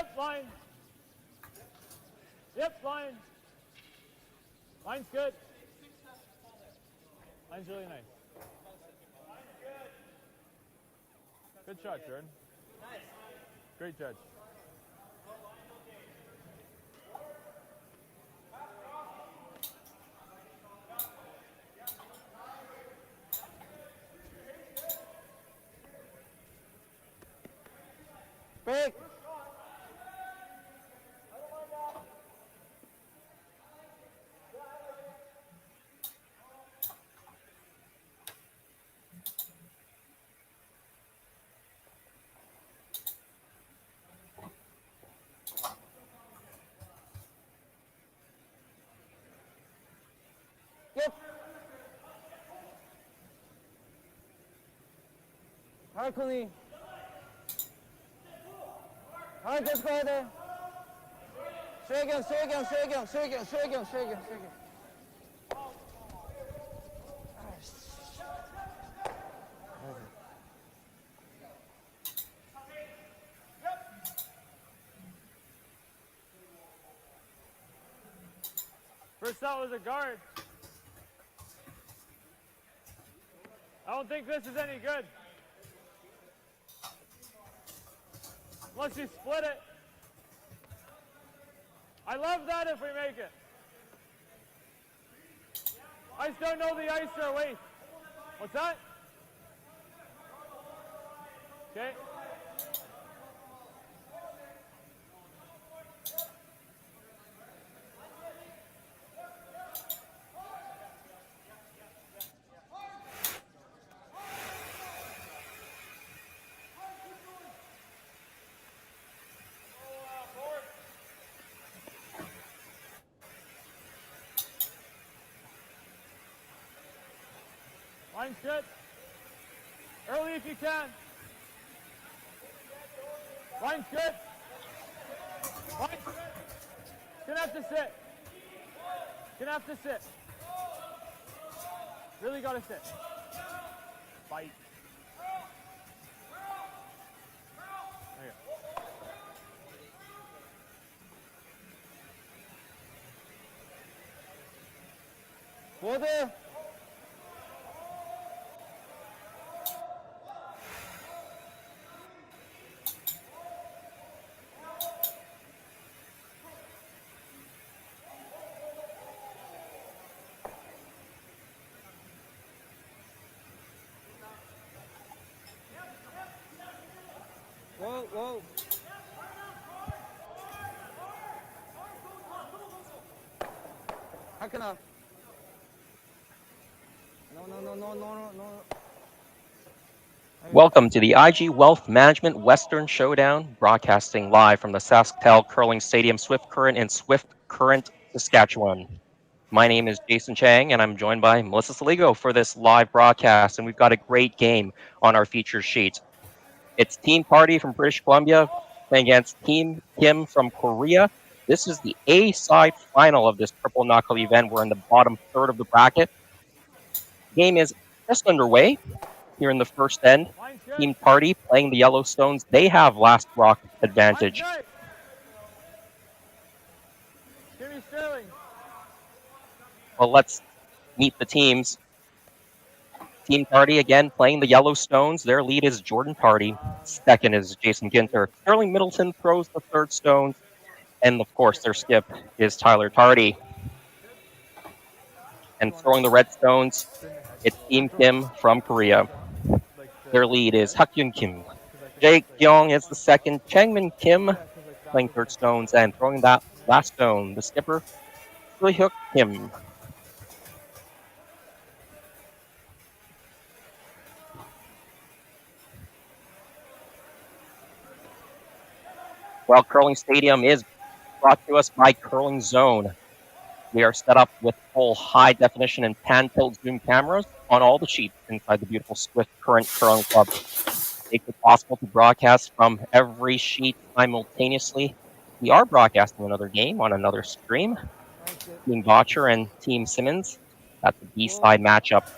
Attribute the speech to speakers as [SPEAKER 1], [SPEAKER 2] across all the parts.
[SPEAKER 1] Yep, line. Yep, line. Line's good. Line's really nice. Good shot, Jordan. Great judge.
[SPEAKER 2] Break. Yep. Harkuni. Hark, just go there. Shake.
[SPEAKER 1] First shot was a guard. I don't think this is any good. Unless you split it. I love that if we make it. I just don't know the ice or waste. What's that? Okay. Line's good. Early if you can. Line's good. Line's good. Gonna have to sit. Gonna have to sit. Really gotta sit. Fight. There you go.
[SPEAKER 2] Water. Whoa. Hakuna. No.
[SPEAKER 3] Welcome to the IG Wealth Management Western Showdown, broadcasting live from the SaskTel Curling Stadium, Swift Current in Swift Current, Saskatchewan. My name is Jason Chang, and I'm joined by Melissa Saligo for this live broadcast, and we've got a great game on our feature sheet. It's Team Tardi from British Columbia playing against Team Kim from Korea. This is the A-side final of this triple knockout event. We're in the bottom third of the bracket. Game is just underway here in the first end. Team Tardi playing the Yellowstones. They have last rock advantage.
[SPEAKER 1] Jimmy Sterling.
[SPEAKER 3] Well, let's meet the teams. Team Tardi again playing the Yellowstones. Their lead is Jordan Tardi. Second is Jason Ginter. Sterling Middleton throws the third stone. And of course, their skip is Tyler Tardi. And throwing the red stones, it's Team Kim from Korea. Their lead is Hakyun Kim. Jae Kyung is the second. Changmin Kim playing third stones and throwing that last stone. The skipper, SooHyuk Kim. Well, Curling Stadium is brought to us by Curling Zone. We are set up with full high definition and pan tilt zoom cameras on all the sheets inside the beautiful Swift Current Curling Club. Make it possible to broadcast from every sheet simultaneously. We are broadcasting another game on another stream. Team Botcher and Team Simmons. That's the B-side matchup.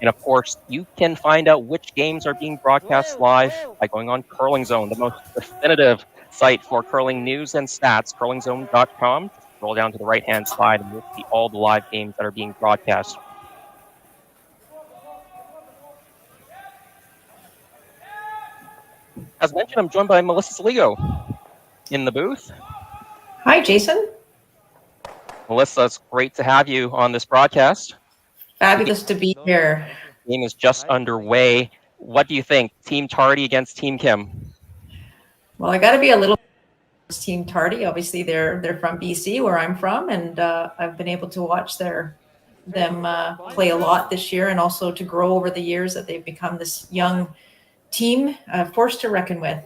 [SPEAKER 3] And of course, you can find out which games are being broadcast live by going on Curling Zone, the most definitive site for curling news and stats, curlingzone.com. Scroll down to the right-hand side and you'll see all the live games that are being broadcast. As mentioned, I'm joined by Melissa Saligo in the booth.
[SPEAKER 4] Hi, Jason.
[SPEAKER 3] Melissa, it's great to have you on this broadcast.
[SPEAKER 4] Fabulous to be here.
[SPEAKER 3] The game is just underway. What do you think? Team Tardi against Team Kim?
[SPEAKER 4] Well, I got to be a little Team Tardi. Obviously, they're from BC, where I'm from, and I've been able to watch them play a lot this year, and also to grow over the years that they've become this young team, force to reckon with.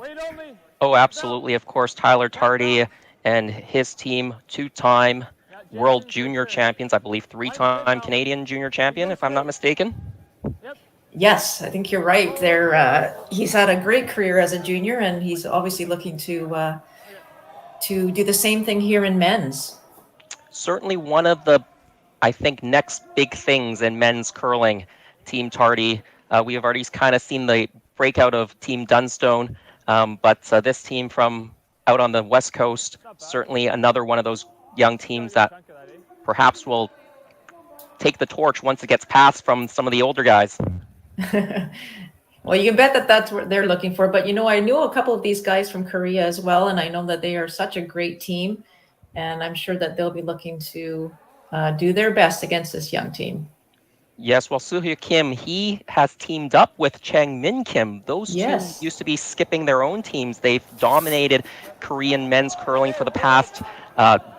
[SPEAKER 3] Oh, absolutely. Of course, Tyler Tardi and his team, two-time World Junior Champions, I believe three-time Canadian Junior Champion, if I'm not mistaken.
[SPEAKER 4] Yes, I think you're right. He's had a great career as a junior, and he's obviously looking to do the same thing here in men's.
[SPEAKER 3] Certainly one of the, I think, next big things in men's curling, Team Tardi. We have already kind of seen the breakout of Team Dunstone, but this team from out on the West Coast, certainly another one of those young teams that perhaps will take the torch once it gets passed from some of the older guys.
[SPEAKER 4] Well, you can bet that that's what they're looking for. But, I knew a couple of these guys from Korea as well, and I know that they are such a great team, and I'm sure that they'll be looking to do their best against this young team.
[SPEAKER 3] Yes, well, SooHyuk Kim, he has teamed up with Chang-Min Kim. Those two used to be skipping their own teams. They've dominated Korean men's curling for the past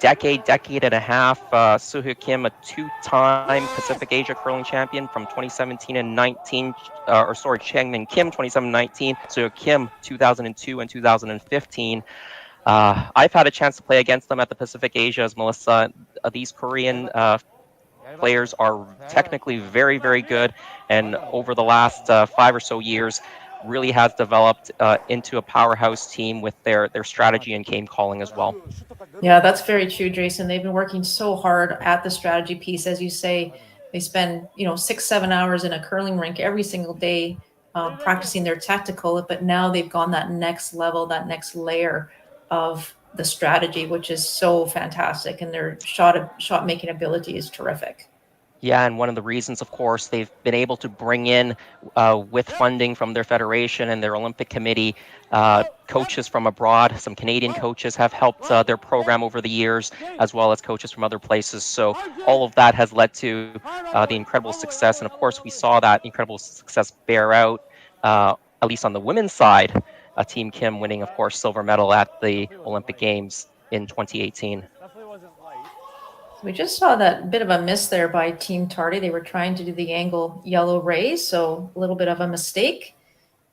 [SPEAKER 3] decade and a half. SooHyuk Kim, a two-time Pacific Asia curling champion from 2017 and 19, Chang-Min Kim, 2017-19, SooHyuk Kim, 2002 and 2015. I've had a chance to play against them at the Pacific Asias, Melissa. These Korean players are technically very, very good, and over the last 5 or so years, really has developed into a powerhouse team with their strategy and game calling as well.
[SPEAKER 4] Yeah, that's very true, Jason. They've been working so hard at the strategy piece. As you say, they spend 6-7 hours in a curling rink every single day practicing their tactical, but now they've gone that next level, that next layer of the strategy, which is so fantastic, and their shot making ability is terrific.
[SPEAKER 3] Yeah, and one of the reasons, of course, they've been able to bring in, with funding from their federation and their Olympic committee, coaches from abroad. Some Canadian coaches have helped their program over the years, as well as coaches from other places. So all of that has led to the incredible success. And of course, we saw that incredible success bear out, at least on the women's side. Team Kim winning, of course, silver medal at the Olympic Games in 2018.
[SPEAKER 4] We just saw that bit of a miss there by Team Tardi. They were trying to do the angle yellow raise, so a little bit of a mistake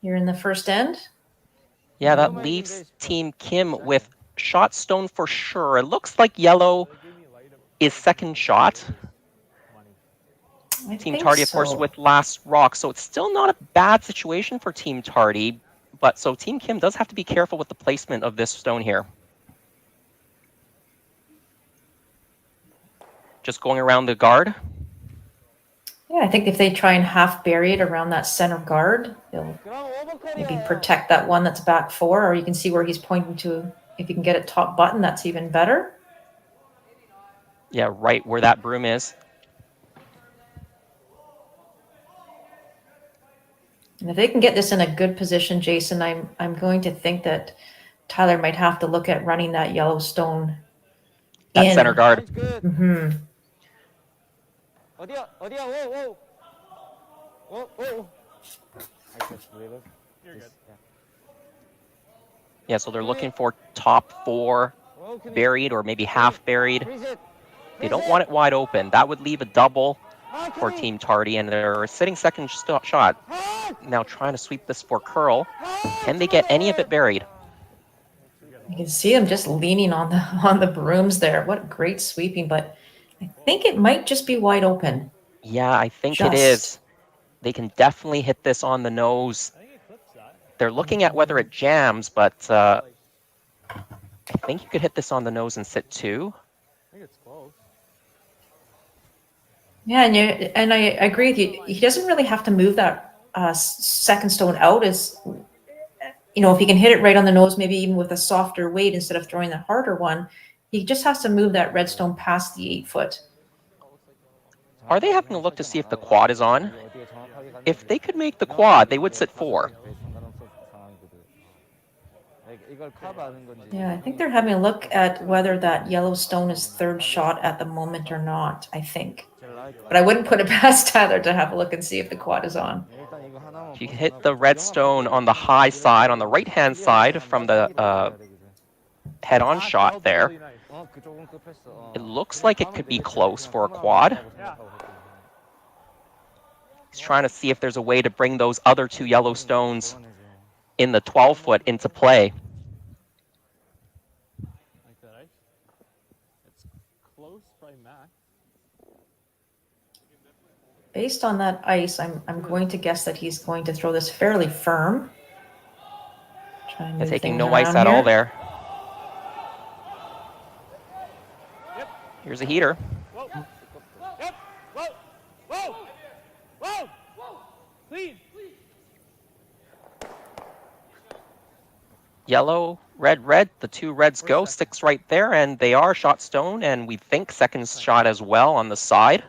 [SPEAKER 4] here in the first end.
[SPEAKER 3] Yeah, that leaves Team Kim with shot stone for sure. It looks like yellow is second shot. Team Tardi, of course, with last rock, so it's still not a bad situation for Team Tardi. But so Team Kim does have to be careful with the placement of this stone here. Just going around the guard.
[SPEAKER 4] Yeah, I think if they try and half bury it around that center guard, they'll maybe protect that one that's back four, or you can see where he's pointing to. If you can get it top button, that's even better.
[SPEAKER 3] Yeah, right where that broom is.
[SPEAKER 4] And if they can get this in a good position, Jason, I'm going to think that Tyler might have to look at running that yellow stone
[SPEAKER 3] in. Center guard.
[SPEAKER 4] Mm-hmm.
[SPEAKER 3] Yeah, so they're looking for top four buried or maybe half buried. They don't want it wide open. That would leave a double for Team Tardi, and they're sitting second shot. Now trying to sweep this for curl. Can they get any of it buried?
[SPEAKER 4] You can see them just leaning on the brooms there. What great sweeping, but I think it might just be wide open.
[SPEAKER 3] Yeah, I think it is. They can definitely hit this on the nose. They're looking at whether it jams, but I think you could hit this on the nose and sit two.
[SPEAKER 1] I think it's close.
[SPEAKER 4] Yeah, and I agree with you. He doesn't really have to move that second stone out. if he can hit it right on the nose, maybe even with a softer weight instead of throwing the harder one, he just has to move that redstone past the 8 foot.
[SPEAKER 3] Are they having a look to see if the quad is on? If they could make the quad, they would sit 4.
[SPEAKER 4] Yeah, I think they're having a look at whether that yellow stone is third shot at the moment or not, I think. But I wouldn't put it past Tyler to have a look and see if the quad is on.
[SPEAKER 3] If you hit the redstone on the high side, on the right-hand side from the head-on shot there, it looks like it could be close for a quad. He's trying to see if there's a way to bring those other 2 yellow stones in the 12 foot into play.
[SPEAKER 1] Like that, eh? It's close, probably max.
[SPEAKER 4] Based on that ice, I'm going to guess that he's going to throw this fairly firm. Try and
[SPEAKER 3] They're
[SPEAKER 4] move
[SPEAKER 3] taking
[SPEAKER 4] things
[SPEAKER 3] no ice
[SPEAKER 4] around
[SPEAKER 3] at all
[SPEAKER 4] here.
[SPEAKER 3] there.
[SPEAKER 1] Yep.
[SPEAKER 3] Here's a heater.
[SPEAKER 1] Whoa. Yep. Whoa. Whoa. Whoa. Whoa. Clean.
[SPEAKER 3] Yellow, red. The 2 reds go. 6 right there, and they are shot stone, and we think second shot as well on the side.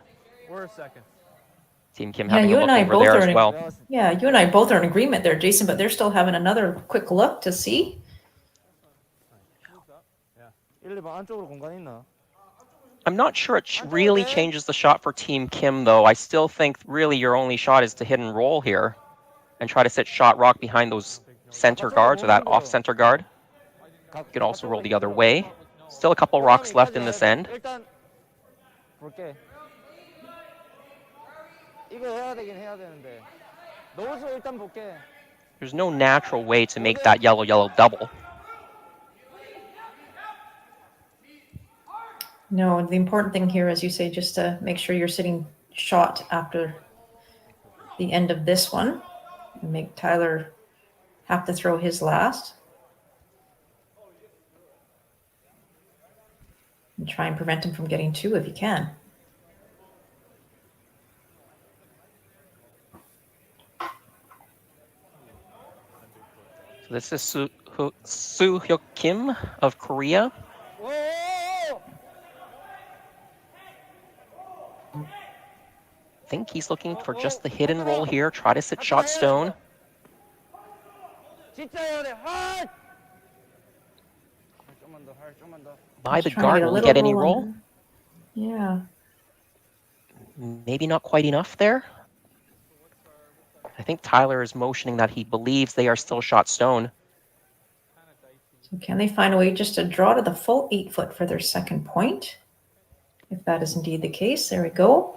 [SPEAKER 1] We're a second.
[SPEAKER 3] Team Kim
[SPEAKER 4] Yeah,
[SPEAKER 3] having a
[SPEAKER 4] you
[SPEAKER 3] look
[SPEAKER 4] and I
[SPEAKER 3] over
[SPEAKER 4] both
[SPEAKER 3] there
[SPEAKER 4] are
[SPEAKER 3] as
[SPEAKER 4] in
[SPEAKER 3] well.
[SPEAKER 4] Yeah, you and I both are in agreement there, Jason, but they're still having another quick look to see.
[SPEAKER 3] I'm not sure it really changes the shot for Team Kim, though. I still think really your only shot is to hit and roll here and try to sit shot rock behind those center guards or that off-center guard. You could also roll the other way. Still a couple rocks left in this end. There's no natural way to make that yellow double.
[SPEAKER 4] No, the important thing here, as you say, just to make sure you're sitting shot after the end of this one and make Tyler have to throw his last. And try and prevent him from getting 2 if you can.
[SPEAKER 3] So this is SooHyuk Kim of Korea. I think he's looking for just the hit and roll here. Try to sit shot stone. By the guard, will he get any roll?
[SPEAKER 4] Yeah.
[SPEAKER 3] Maybe not quite enough there. I think Tyler is motioning that he believes they are still shot stone.
[SPEAKER 4] So can they find a way just to draw to the full 8 foot for their second point? If that is indeed the case, there we go.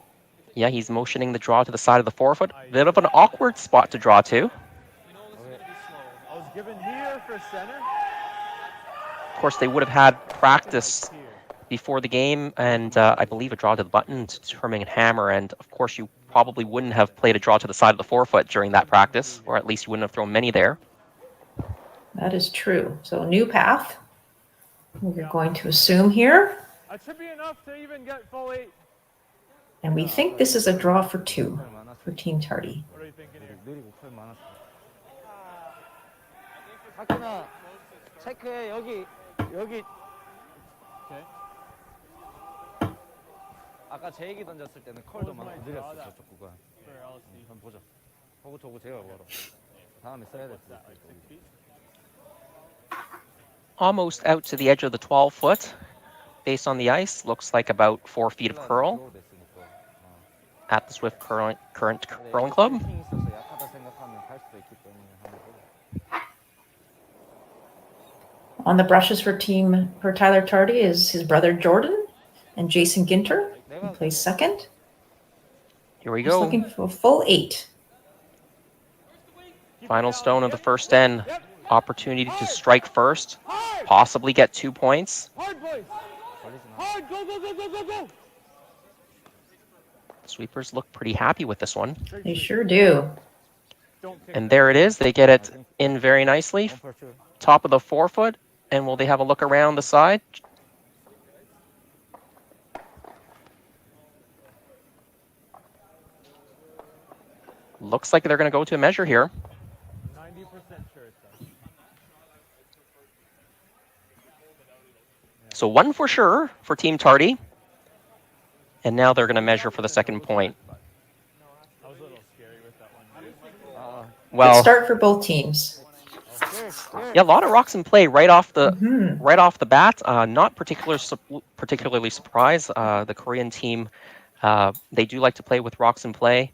[SPEAKER 3] Yeah, he's motioning the draw to the side of the 4 foot. Bit of an awkward spot to draw to.
[SPEAKER 1] I was given here for center.
[SPEAKER 3] Of course, they would have had practice before the game, and I believe a draw to the button to determine hammer, and of course you probably wouldn't have played a draw to the side of the 4 foot during that practice, or at least you wouldn't have thrown many there.
[SPEAKER 4] That is true. So new path. We're going to assume here.
[SPEAKER 1] That should be enough to even get full 8.
[SPEAKER 4] And we think this is a draw for 2 for Team Tardi.
[SPEAKER 1] What are you thinking here?
[SPEAKER 2] 체크해 여기.
[SPEAKER 1] Okay.
[SPEAKER 2] 아까 제 얘기 던졌을 때는 컬도 많고 느렸어 저쪽 구간. 한번 보자. 저거 제가 걸어. 다음에 써야 될 수 있어.
[SPEAKER 3] Almost out to the edge of the 12 foot. Based on the ice, looks like about 4 feet of curl at the Swift Current Curling Club.
[SPEAKER 4] On the brushes for Tyler Tardi is his brother Jordan and Jason Ginter, who plays second.
[SPEAKER 3] Here we
[SPEAKER 4] Just
[SPEAKER 3] go.
[SPEAKER 4] looking for a full 8.
[SPEAKER 3] Final stone of the first end. Opportunity to strike first, possibly get 2 points.
[SPEAKER 1] Hard, boys. Hard. Go.
[SPEAKER 3] Sweepers look pretty happy with this one.
[SPEAKER 4] They sure do.
[SPEAKER 3] And there it is. They get it in very nicely. Top of the 4 foot. And will they have a look around the side? Looks like they're going to go to a measure here.
[SPEAKER 1] 90% sure it's done.
[SPEAKER 3] So one for sure for Team Tardi. And now they're going to measure for the second point.
[SPEAKER 1] I was a little scary with that one.
[SPEAKER 4] Good
[SPEAKER 3] Well,
[SPEAKER 4] start for both teams.
[SPEAKER 3] yeah, a lot of rocks in play right off the
[SPEAKER 4] Mhm.
[SPEAKER 3] right off the bat. Not particularly surprised. The Korean team, they do like to play with rocks in play.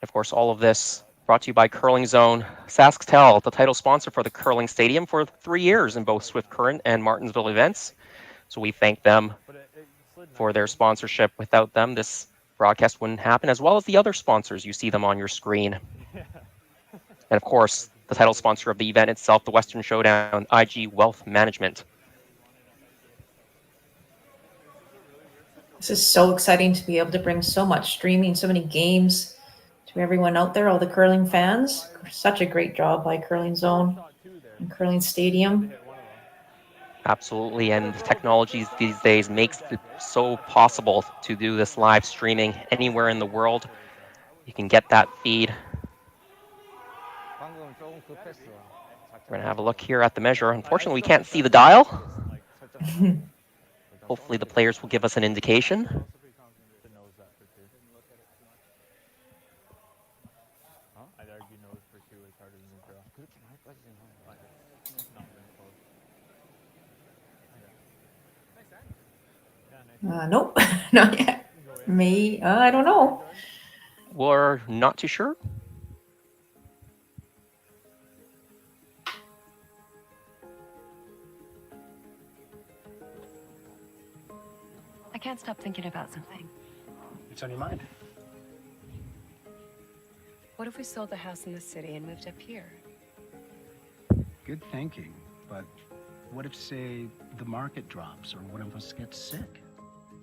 [SPEAKER 3] Of course, all of this brought to you by Curling Zone. SaskTel, the title sponsor for the Curling Stadium for 3 years in both Swift Current and Martinsville events. So we thank them for their sponsorship. Without them, this broadcast wouldn't happen, as well as the other sponsors. You see them on your screen. And of course, the title sponsor of the event itself, the Western Showdown, IG Wealth Management.
[SPEAKER 4] This is so exciting to be able to bring so much streaming, so many games to everyone out there, all the curling fans. Such a great job by Curling Zone and Curling Stadium.
[SPEAKER 3] Absolutely, and technologies these days makes it so possible to do this live streaming anywhere in the world. You can get that feed. We're gonna have a look here at the measure. Unfortunately, we can't see the dial. Hopefully the players will give us an indication.
[SPEAKER 1] I'd argue nose for 2 is harder than the draw.
[SPEAKER 4] Nope, not yet. I don't know.
[SPEAKER 3] We're not too sure.
[SPEAKER 5] I can't stop thinking about something.
[SPEAKER 6] What's on your mind?
[SPEAKER 5] What if we sold the house in the city and moved up here?
[SPEAKER 6] Good thinking, but what if, say, the market drops or one of us gets sick?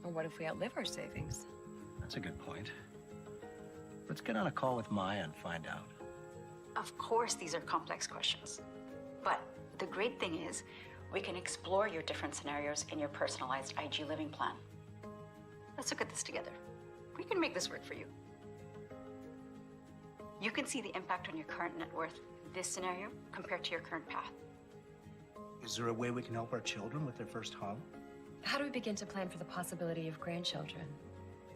[SPEAKER 5] Or what if we outlive our savings?
[SPEAKER 6] That's a good point. Let's get on a call with Maya and find out.
[SPEAKER 7] Of course, these are complex questions. But the great thing is, we can explore your different scenarios in your personalized IG living plan. Let's look at this together. We can make this work for you. You can see the impact on your current net worth in this scenario compared to your current path.
[SPEAKER 6] Is there a way we can help our children with their first home?
[SPEAKER 5] How do we begin to plan for the possibility of grandchildren?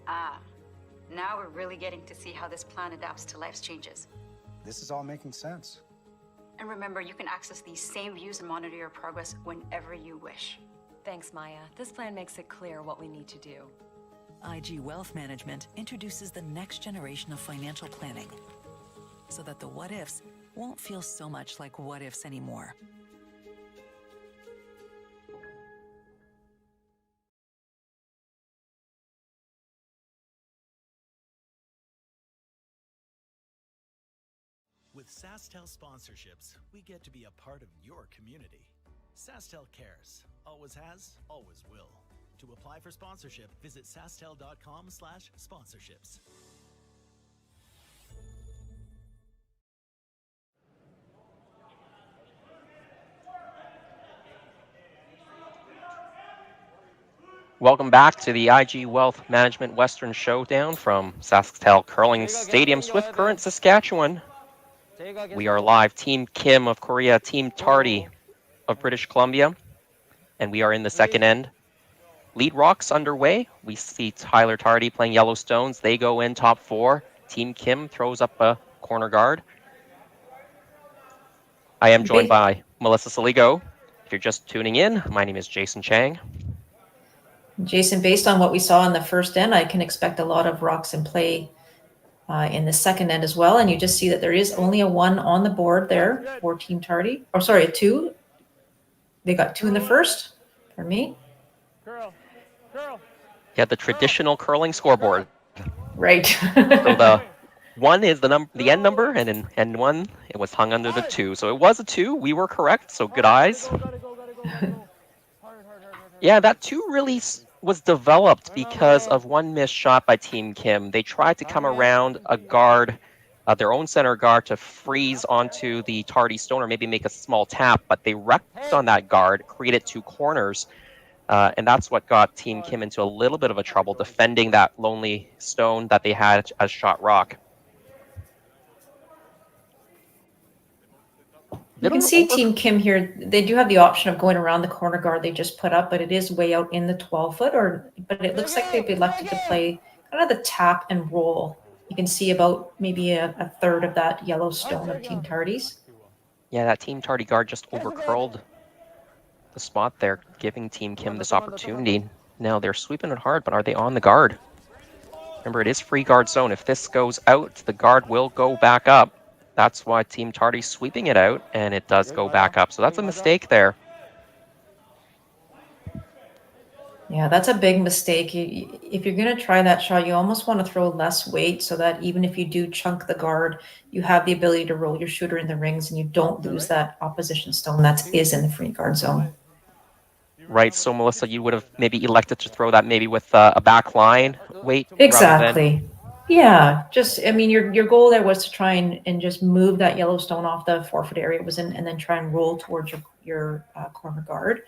[SPEAKER 7] Now we're really getting to see how this plan adapts to life's changes.
[SPEAKER 6] This is all making sense.
[SPEAKER 7] And remember, you can access these same views and monitor your progress whenever you wish.
[SPEAKER 5] Thanks, Maya. This plan makes it clear what we need to do.
[SPEAKER 8] IG Wealth Management introduces the next generation of financial planning so that the what-ifs won't feel so much like what-ifs anymore.
[SPEAKER 9] With SaskTel sponsorships, we get to be a part of your community. SaskTel cares, always has, always will. To apply for sponsorship, visit sastel.com/sponsorships.
[SPEAKER 3] Welcome back to the IG Wealth Management Western Showdown from SaskTel Curling Stadium, Swift Current, Saskatchewan. We are live. Team Kim of Korea, Team Tardi of British Columbia, and we are in the second end. Lead rocks underway. We see Tyler Tardi playing Yellowstones. They go in top 4. Team Kim throws up a corner guard. I am joined by Melissa Saligo. If you're just tuning in, my name is Jason Chang.
[SPEAKER 4] Jason, based on what we saw in the first end, I can expect a lot of rocks in play in the second end as well. And you just see that there is only a 1 on the board there for Team Tardi. Or sorry, a 2. They got 2 in the first for me.
[SPEAKER 3] Yeah, the traditional curling scoreboard.
[SPEAKER 4] Right.
[SPEAKER 3] So the 1 is the end number, and in end 1, it was hung under the 2. So it was a 2. We were correct. So good eyes. Yeah, that 2 really was developed because of one missed shot by Team Kim. They tried to come around a guard, their own center guard, to freeze onto the Tardi stone or maybe make a small tap, but they wrecked on that guard, created 2 corners, and that's what got Team Kim into a little bit of a trouble defending that lonely stone that they had as shot rock.
[SPEAKER 4] You can see Team Kim here. They do have the option of going around the corner guard they just put up, but it is way out in the 12-foot. But it looks like they've elected to play kind of the tap and roll. You can see about maybe a third of that yellow stone of Team Tardi's.
[SPEAKER 3] Yeah, that Team Tardi guard just overcurled the spot there, giving Team Kim this opportunity. Now they're sweeping it hard, but are they on the guard? Remember, it is free guard zone. If this goes out, the guard will go back up. That's why Team Tardi's sweeping it out, and it does go back up. So that's a mistake there.
[SPEAKER 4] Yeah, that's a big mistake. If you're going to try that shot, you almost want to throw less weight so that even if you do chunk the guard, you have the ability to roll your shooter in the rings and you don't lose that opposition stone that is in the free guard zone.
[SPEAKER 3] Right, so Melissa, you would have maybe elected to throw that maybe with a back line weight.
[SPEAKER 4] Exactly. Yeah, just, I mean, your goal there was to try and just move that yellow stone off the forfeit area it was in, and then try and roll towards your corner guard.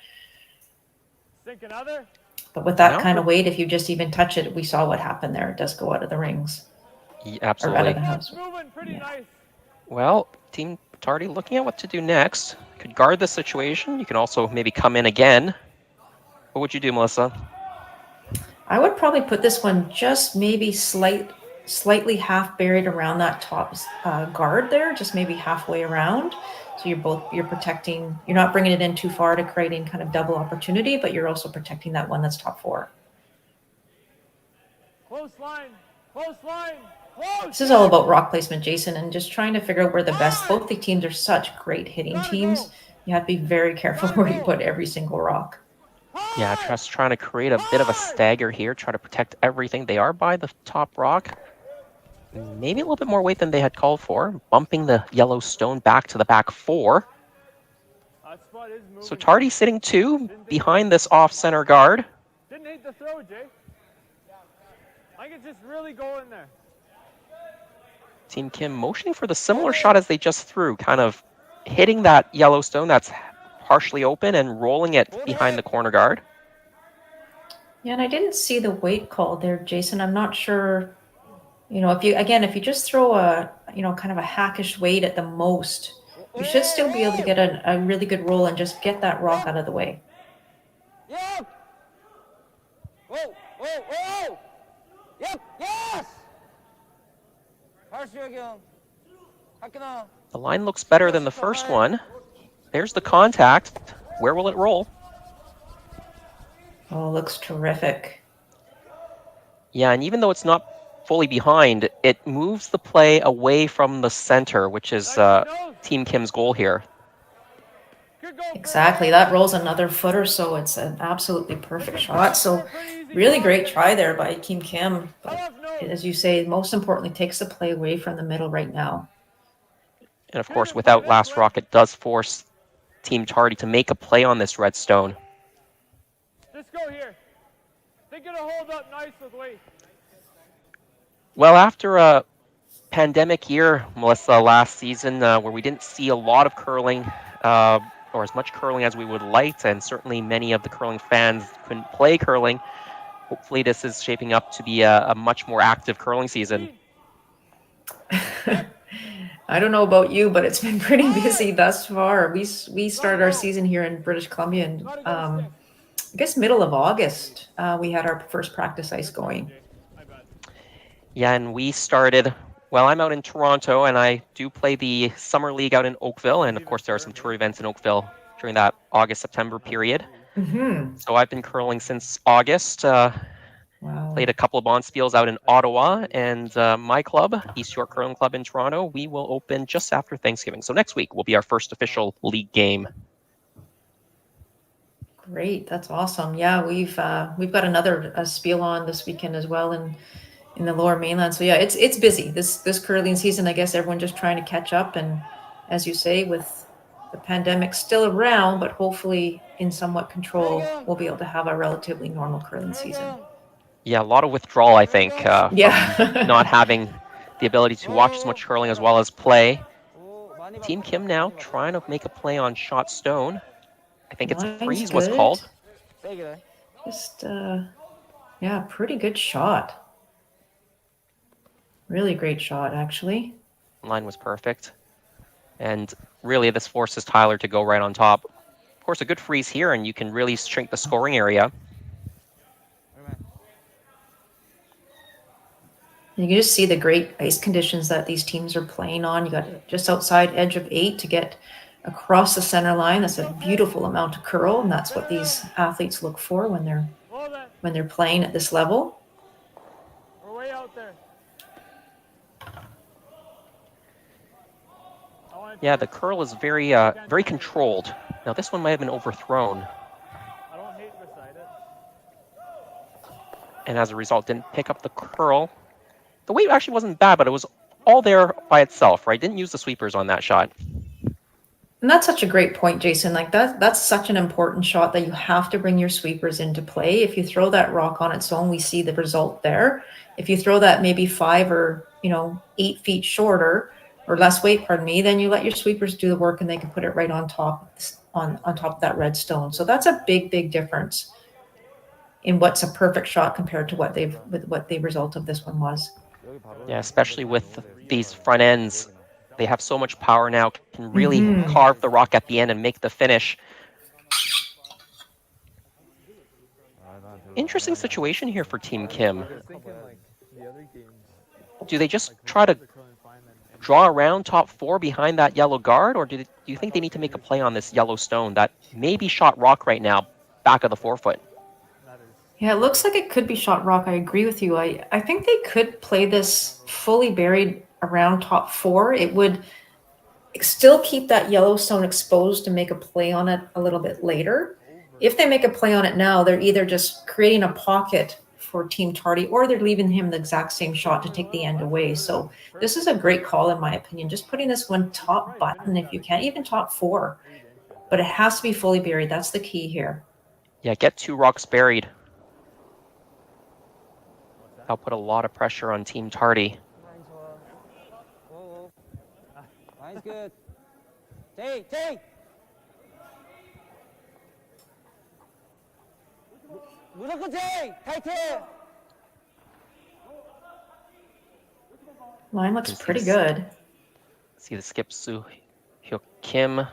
[SPEAKER 1] Sink another.
[SPEAKER 4] But with that kind of weight, if you just even touch it, we saw what happened there. It does go out of the rings.
[SPEAKER 3] Yeah, absolutely.
[SPEAKER 4] Or out of the house.
[SPEAKER 1] Nice.
[SPEAKER 3] Well, Team Tardi looking at what to do next. Could guard the situation. You can also maybe come in again. What would you do, Melissa?
[SPEAKER 4] I would probably put this one just maybe slightly half buried around that top guard there, just maybe halfway around. So you're protecting, you're not bringing it in too far to creating kind of double opportunity, but you're also protecting that one that's top four.
[SPEAKER 1] Close line.
[SPEAKER 4] This is all about rock placement, Jason, and just trying to figure out where the best, both the teams are such great hitting teams. You have to be very careful where you put every single rock.
[SPEAKER 3] Yeah, just trying to create a bit of a stagger here, try to protect everything. They are by the top rock. Maybe a little bit more weight than they had called for, bumping the yellow stone back to the back four. So Tardi sitting 2 behind this off-center guard.
[SPEAKER 1] Didn't hate the throw, Jay. I could just really go in there.
[SPEAKER 3] Team Kim motioning for the similar shot as they just threw, kind of hitting that yellow stone that's partially open and rolling it behind the corner guard.
[SPEAKER 4] Yeah, and I didn't see the weight call there, Jason. I'm not sure. You know, if you just throw a, kind of a hackish weight at the most, you should still be able to get a really good roll and just get that rock out of the way.
[SPEAKER 1] Yep. Whoa. Yep. Yes.
[SPEAKER 3] The line looks better than the first one. There's the contact. Where will it roll?
[SPEAKER 4] Oh, looks terrific.
[SPEAKER 3] Yeah, and even though it's not fully behind, it moves the play away from the center, which is Team Kim's goal here.
[SPEAKER 4] Exactly. That rolls another foot or so. It's an absolutely perfect shot. So really great try there by Team Kim. But as you say, most importantly, takes the play away from the middle right now.
[SPEAKER 3] And of course, without last rock, it does force Team Tardi to make a play on this red stone.
[SPEAKER 1] Just go here. Think it'll hold up nice with weight.
[SPEAKER 3] Well, after a pandemic year, Melissa, last season, where we didn't see a lot of curling, or as much curling as we would like, and certainly many of the curling fans couldn't play curling, hopefully this is shaping up to be a much more active curling season.
[SPEAKER 4] I don't know about you, but it's been pretty busy thus far. We started our season here in British Columbia, and I guess middle of August, we had our first practice ice going.
[SPEAKER 3] Yeah, and we started, well, I'm out in Toronto, and I do play the Summer League out in Oakville, and of course there are some tour events in Oakville during that August-September period.
[SPEAKER 4] Mm-hmm.
[SPEAKER 3] So I've been curling since August.
[SPEAKER 4] Wow.
[SPEAKER 3] Played a couple of bonspiels out in Ottawa, and my club, East York Curling Club in Toronto, we will open just after Thanksgiving. So next week will be our first official league game.
[SPEAKER 4] Great, that's awesome. Yeah, we've got another spiel on this weekend as well in the Lower Mainland. So yeah, it's busy this curling season. I guess everyone just trying to catch up, and as you say, with the pandemic still around, but hopefully in somewhat control, we'll be able to have a relatively normal curling season.
[SPEAKER 3] Yeah, a lot of withdrawal, I think,
[SPEAKER 4] yeah.
[SPEAKER 3] from not having the ability to watch as much curling as well as play. Team Kim now trying to make a play on shot stone. I think it's a freeze was called.
[SPEAKER 4] Just, yeah, pretty good shot. Really great shot, actually.
[SPEAKER 3] Line was perfect. And really, this forces Tyler to go right on top. Of course, a good freeze here, and you can really shrink the scoring area.
[SPEAKER 4] You can just see the great ice conditions that these teams are playing on. You got just outside edge of 8 to get across the center line. That's a beautiful amount of curl, and that's what these athletes look for when they're playing at this level.
[SPEAKER 1] We're way out there.
[SPEAKER 3] Yeah, the curl is very very controlled. Now this one might have been overthrown,
[SPEAKER 1] I don't hate beside it.
[SPEAKER 3] and as a result, didn't pick up the curl. The weight actually wasn't bad, but it was all there by itself, right? Didn't use the sweepers on that shot.
[SPEAKER 4] And that's such a great point, Jason. Like that's such an important shot that you have to bring your sweepers into play. If you throw that rock on its own, we see the result there. If you throw that maybe 5 or 8 feet shorter or less weight, pardon me, then you let your sweepers do the work and they can put it right on top on top of that red stone. So that's a big difference in what's a perfect shot compared to what the result of this one was.
[SPEAKER 3] Yeah, especially with these front ends. They have so much power now, can really carve the rock at the end and make the finish. Interesting situation here for Team Kim. Do they just try to draw around top 4 behind that yellow guard, or do you think they need to make a play on this yellow stone that may be shot rock right now, back of the forefoot?
[SPEAKER 4] Yeah, it looks like it could be shot rock. I agree with you. I think they could play this fully buried around top 4. It would still keep that Yellowstone exposed to make a play on it a little bit later. If they make a play on it now, they're either just creating a pocket for Team Tardi or they're leaving him the exact same shot to take the end away. So this is a great call in my opinion. Just putting this one top button if you can, even top 4. But it has to be fully buried. That's the key here.
[SPEAKER 3] Yeah, get 2 rocks buried. That'll put a lot of pressure on Team Tardi.
[SPEAKER 2] Line's good. Take. 무조건 take. 타이트.
[SPEAKER 4] Line looks pretty good.
[SPEAKER 3] See the skip SooHyuk Kim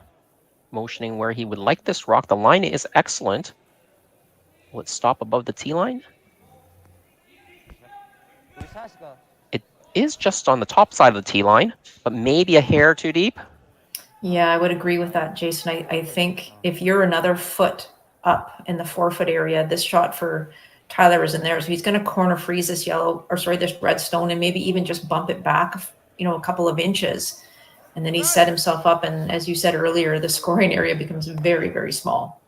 [SPEAKER 3] motioning where he would like this rock. The line is excellent. Will it stop above the tee line? It is just on the top side of the tee line, but maybe a hair too deep.
[SPEAKER 4] Yeah, I would agree with that, Jason. I think if you're another foot up in the forefoot area, this shot for Tyler is in there. So he's going to corner freeze this this red stone and maybe even just bump it back, a couple of inches. And then he set himself up. And as you said earlier, the scoring area becomes very, very small.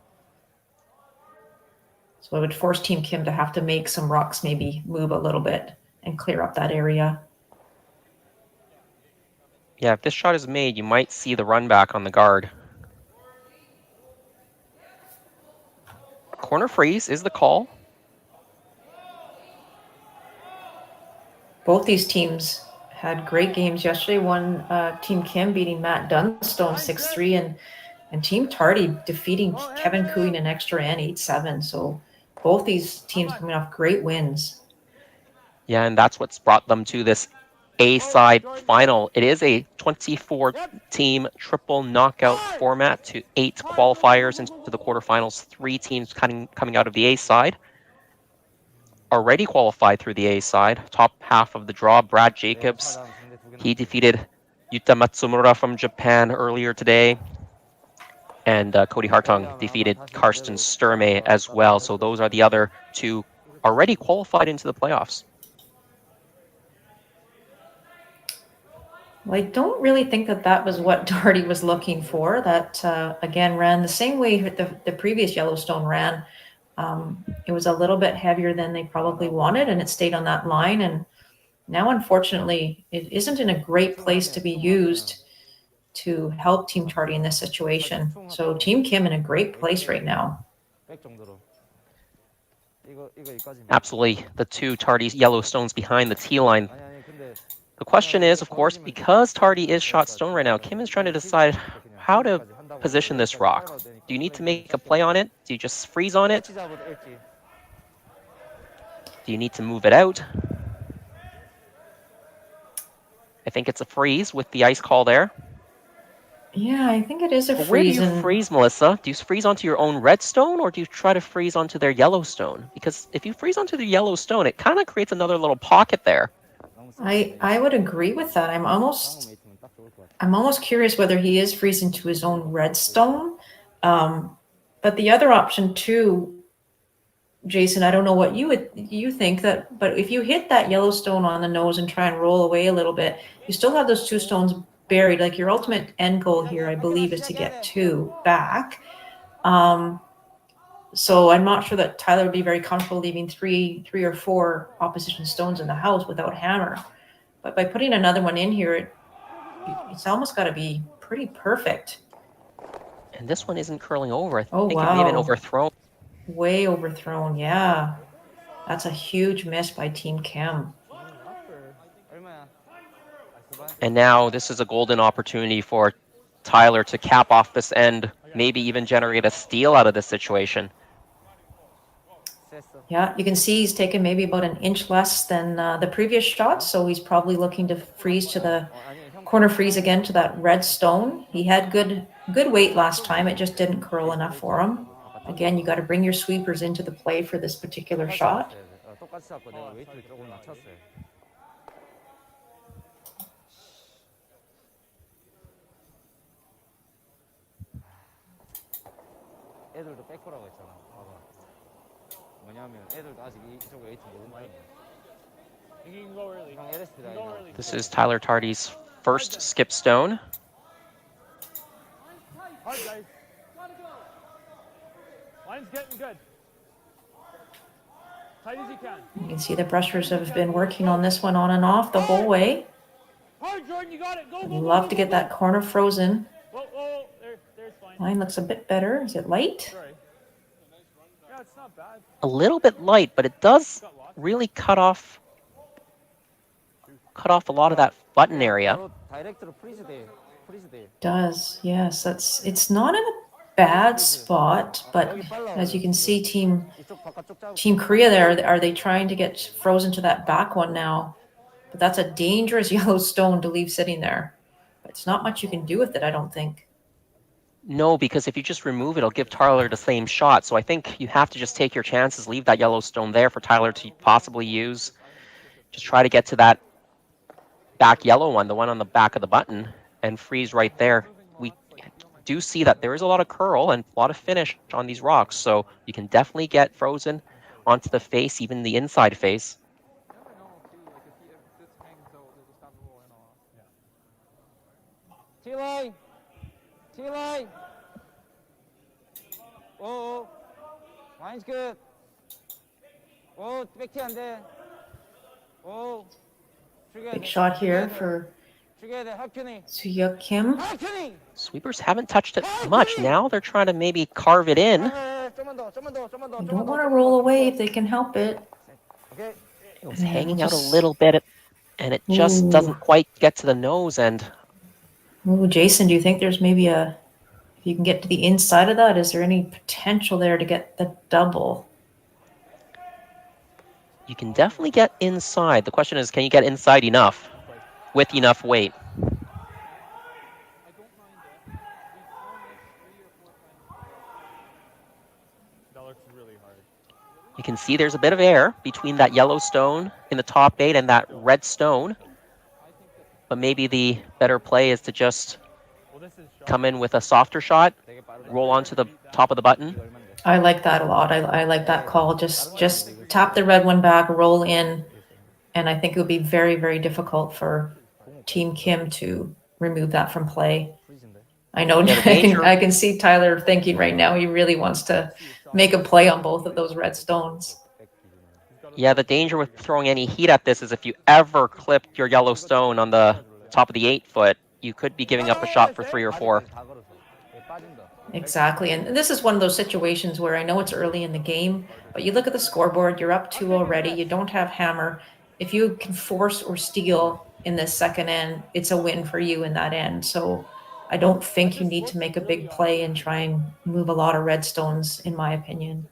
[SPEAKER 4] So it would force Team Kim to have to make some rocks maybe move a little bit and clear up that area.
[SPEAKER 3] Yeah, if this shot is made, you might see the run back on the guard. Corner freeze is the call.
[SPEAKER 4] Both these teams had great games yesterday. One Team Kim beating Matt Dunstone 6-3 and Team Tardi defeating Kevin Cooing in extra and 8-7. So both these teams coming off great wins.
[SPEAKER 3] Yeah, and that's what's brought them to this A-side final. It is a 24-team triple knockout format to 8 qualifiers into the quarterfinals. 3 teams coming out of the A-side. Already qualified through the A-side. Top half of the draw, Brad Jacobs. He defeated Yuta Matsumura from Japan earlier today. And Cody Hartung defeated Karsten Sturme as well. So those are the other 2 already qualified into the playoffs.
[SPEAKER 4] Well, I don't really think that was what Tardi was looking for. That, again, ran the same way the previous Yellowstone ran. It was a little bit heavier than they probably wanted, and it stayed on that line. And now, unfortunately, it isn't in a great place to be used to help Team Tardi in this situation. So Team Kim in a great place right now.
[SPEAKER 3] Absolutely. The 2 Tardi's Yellowstones behind the tee line. The question is, of course, because Tardi is shot stone right now, Kim is trying to decide how to position this rock. Do you need to make a play on it? Do you just freeze on it? Do you need to move it out? I think it's a freeze with the ice call there.
[SPEAKER 4] Yeah, I think it is a
[SPEAKER 3] But where do
[SPEAKER 4] freeze.
[SPEAKER 3] you
[SPEAKER 4] And
[SPEAKER 3] freeze, Melissa? Do you freeze onto your own red stone, or do you try to freeze onto their yellow stone? Because if you freeze onto the yellow stone, it kind of creates another little pocket there.
[SPEAKER 4] I would agree with that. I'm almost curious whether he is freezing to his own redstone. But the other option too, Jason, I don't know what you think that, but if you hit that yellow stone on the nose and try and roll away a little bit, you still have those 2 stones buried. Like your ultimate end goal here, I believe, is to get 2 back. So I'm not sure that Tyler would be very comfortable leaving three or 4 opposition stones in the house without hammer. But by putting another one in here, it's almost got to be pretty perfect.
[SPEAKER 3] And this one isn't curling over. I think
[SPEAKER 4] Oh,
[SPEAKER 3] it may have been
[SPEAKER 4] wow.
[SPEAKER 3] overthrown.
[SPEAKER 4] Way overthrown, yeah. That's a huge miss by Team Kim.
[SPEAKER 3] And now this is a golden opportunity for Tyler to cap off this end, maybe even generate a steal out of this situation.
[SPEAKER 4] Yeah, you can see he's taken maybe about an inch less than the previous shot, so he's probably looking to freeze to the corner freeze again to that red stone. He had good weight last time, it just didn't curl enough for him. Again, you got to bring your sweepers into the play for this particular shot.
[SPEAKER 2] 애들도 백퍼라고 했잖아. 봐봐. 뭐냐면 애들도 아직 이쪽 웨이트 모른다.
[SPEAKER 1] You can go early.
[SPEAKER 2] 형 LSP다.
[SPEAKER 1] Go early.
[SPEAKER 3] This is Tyler Tardi's first skip stone.
[SPEAKER 1] Hard, guys. Line's getting good. Tight as you can.
[SPEAKER 4] You can see the brushers have been working on this one on and off the whole way.
[SPEAKER 1] Hard, Jordan, you got it. Go,
[SPEAKER 4] I'd
[SPEAKER 1] go,
[SPEAKER 4] love
[SPEAKER 1] go,
[SPEAKER 4] to
[SPEAKER 1] go,
[SPEAKER 4] get
[SPEAKER 1] go.
[SPEAKER 4] that corner frozen.
[SPEAKER 1] Whoa, there's fine.
[SPEAKER 4] Line looks a bit better. Is it light?
[SPEAKER 1] Sorry. Yeah, it's not bad.
[SPEAKER 3] A little bit light, but it does really cut off a lot of that button area.
[SPEAKER 4] Does, yes. It's not in a bad spot, but as you can see, Team Korea there, are they trying to get frozen to that back one now? But that's a dangerous yellow stone to leave sitting there. But it's not much you can do with it, I don't think.
[SPEAKER 3] No, because if you just remove it, it'll give Tyler the same shot. So I think you have to just take your chances, leave that yellow stone there for Tyler to possibly use. Just try to get to that back yellow one, the one on the back of the button, and freeze right there. We do see that there is a lot of curl and a lot of finish on these rocks, so you can definitely get frozen onto the face, even the inside face.
[SPEAKER 2] T-line! T-line! Oh, line's good. Oh, 백티 안 돼. Oh,
[SPEAKER 4] Big shot here for SooHyuk Kim.
[SPEAKER 3] Sweepers haven't touched it much. Now they're trying to maybe carve it in.
[SPEAKER 4] You don't want to roll away if they can help it.
[SPEAKER 3] It was hanging out a little bit, and it just
[SPEAKER 4] Ooh.
[SPEAKER 3] doesn't quite get to the nose end.
[SPEAKER 4] Ooh, Jason, do you think there's maybe if you can get to the inside of that, is there any potential there to get the double?
[SPEAKER 3] You can definitely get inside. The question is, can you get inside enough with enough weight?
[SPEAKER 1] That looks really hard.
[SPEAKER 3] You can see there's a bit of air between that yellow stone in the top 8 and that red stone. But maybe the better play is to just come in with a softer shot, roll onto the top of the button.
[SPEAKER 4] I like that a lot. I like that call. Just tap the red one back, roll in, and I think it would be very, very difficult for Team Kim to remove that from play. I know.
[SPEAKER 3] Yeah,
[SPEAKER 4] I can see Tyler thinking right now he really wants to make a play on both of those red stones.
[SPEAKER 3] Yeah, the danger with throwing any heat at this is if you ever clipped your yellow stone on the top of the 8-foot, you could be giving up a shot for 3 or 4.
[SPEAKER 4] Exactly. And this is one of those situations where I know it's early in the game, but you look at the scoreboard, you're up 2 already, you don't have hammer. If you can force or steal in this second end, it's a win for you in that end. So I don't think you need to make a big play and try and move a lot of red stones, in my opinion.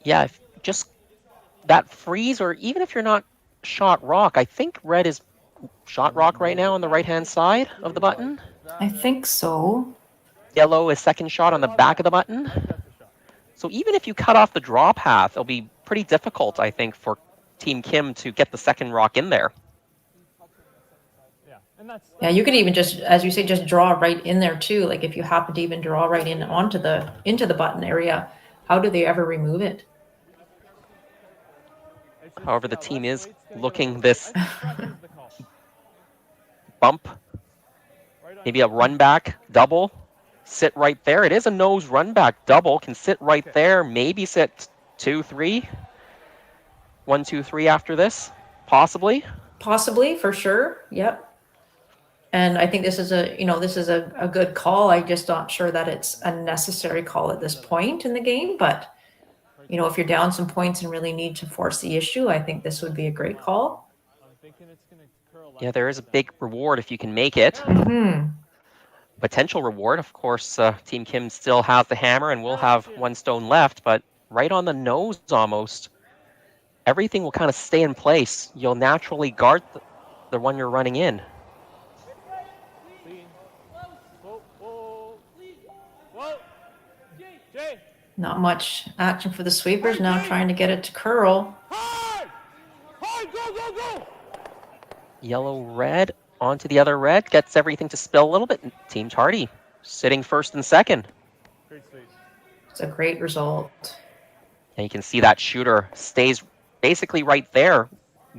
[SPEAKER 3] Yeah, just that freeze, or even if you're not shot rock, I think red is shot rock right now on the right-hand side of the button.
[SPEAKER 4] I think so.
[SPEAKER 3] Yellow is second shot on the back of the button. So even if you cut off the draw path, it'll be pretty difficult, I think, for Team Kim to get the second rock in there.
[SPEAKER 4] Yeah, you could even just, as you say, just draw right in there too. Like if you happen to even draw right in onto into the button area, how do they ever remove it?
[SPEAKER 3] However, the team is looking this bump, maybe a run back double, sit right there. It is a nose run back double, can sit right there, maybe sit 2-3, 1-2-3 after this, possibly.
[SPEAKER 4] Possibly, for sure. Yep. And I think this is a good call. I'm just not sure that it's a necessary call at this point in the game. But, if you're down some points and really need to force the issue, I think this would be a great call.
[SPEAKER 3] Yeah, there is a big reward if you can make it.
[SPEAKER 4] Mm-hmm.
[SPEAKER 3] Potential reward, of course, Team Kim still has the hammer and will have one stone left, but right on the nose almost. Everything will kind of stay in place. You'll naturally guard the one you're running in.
[SPEAKER 4] Not much action for the sweepers now, trying to get it to curl.
[SPEAKER 3] Yellow, red, onto the other red, gets everything to spill a little bit. Team Tardi sitting first and second.
[SPEAKER 4] It's a great result.
[SPEAKER 3] And you can see that shooter stays basically right there,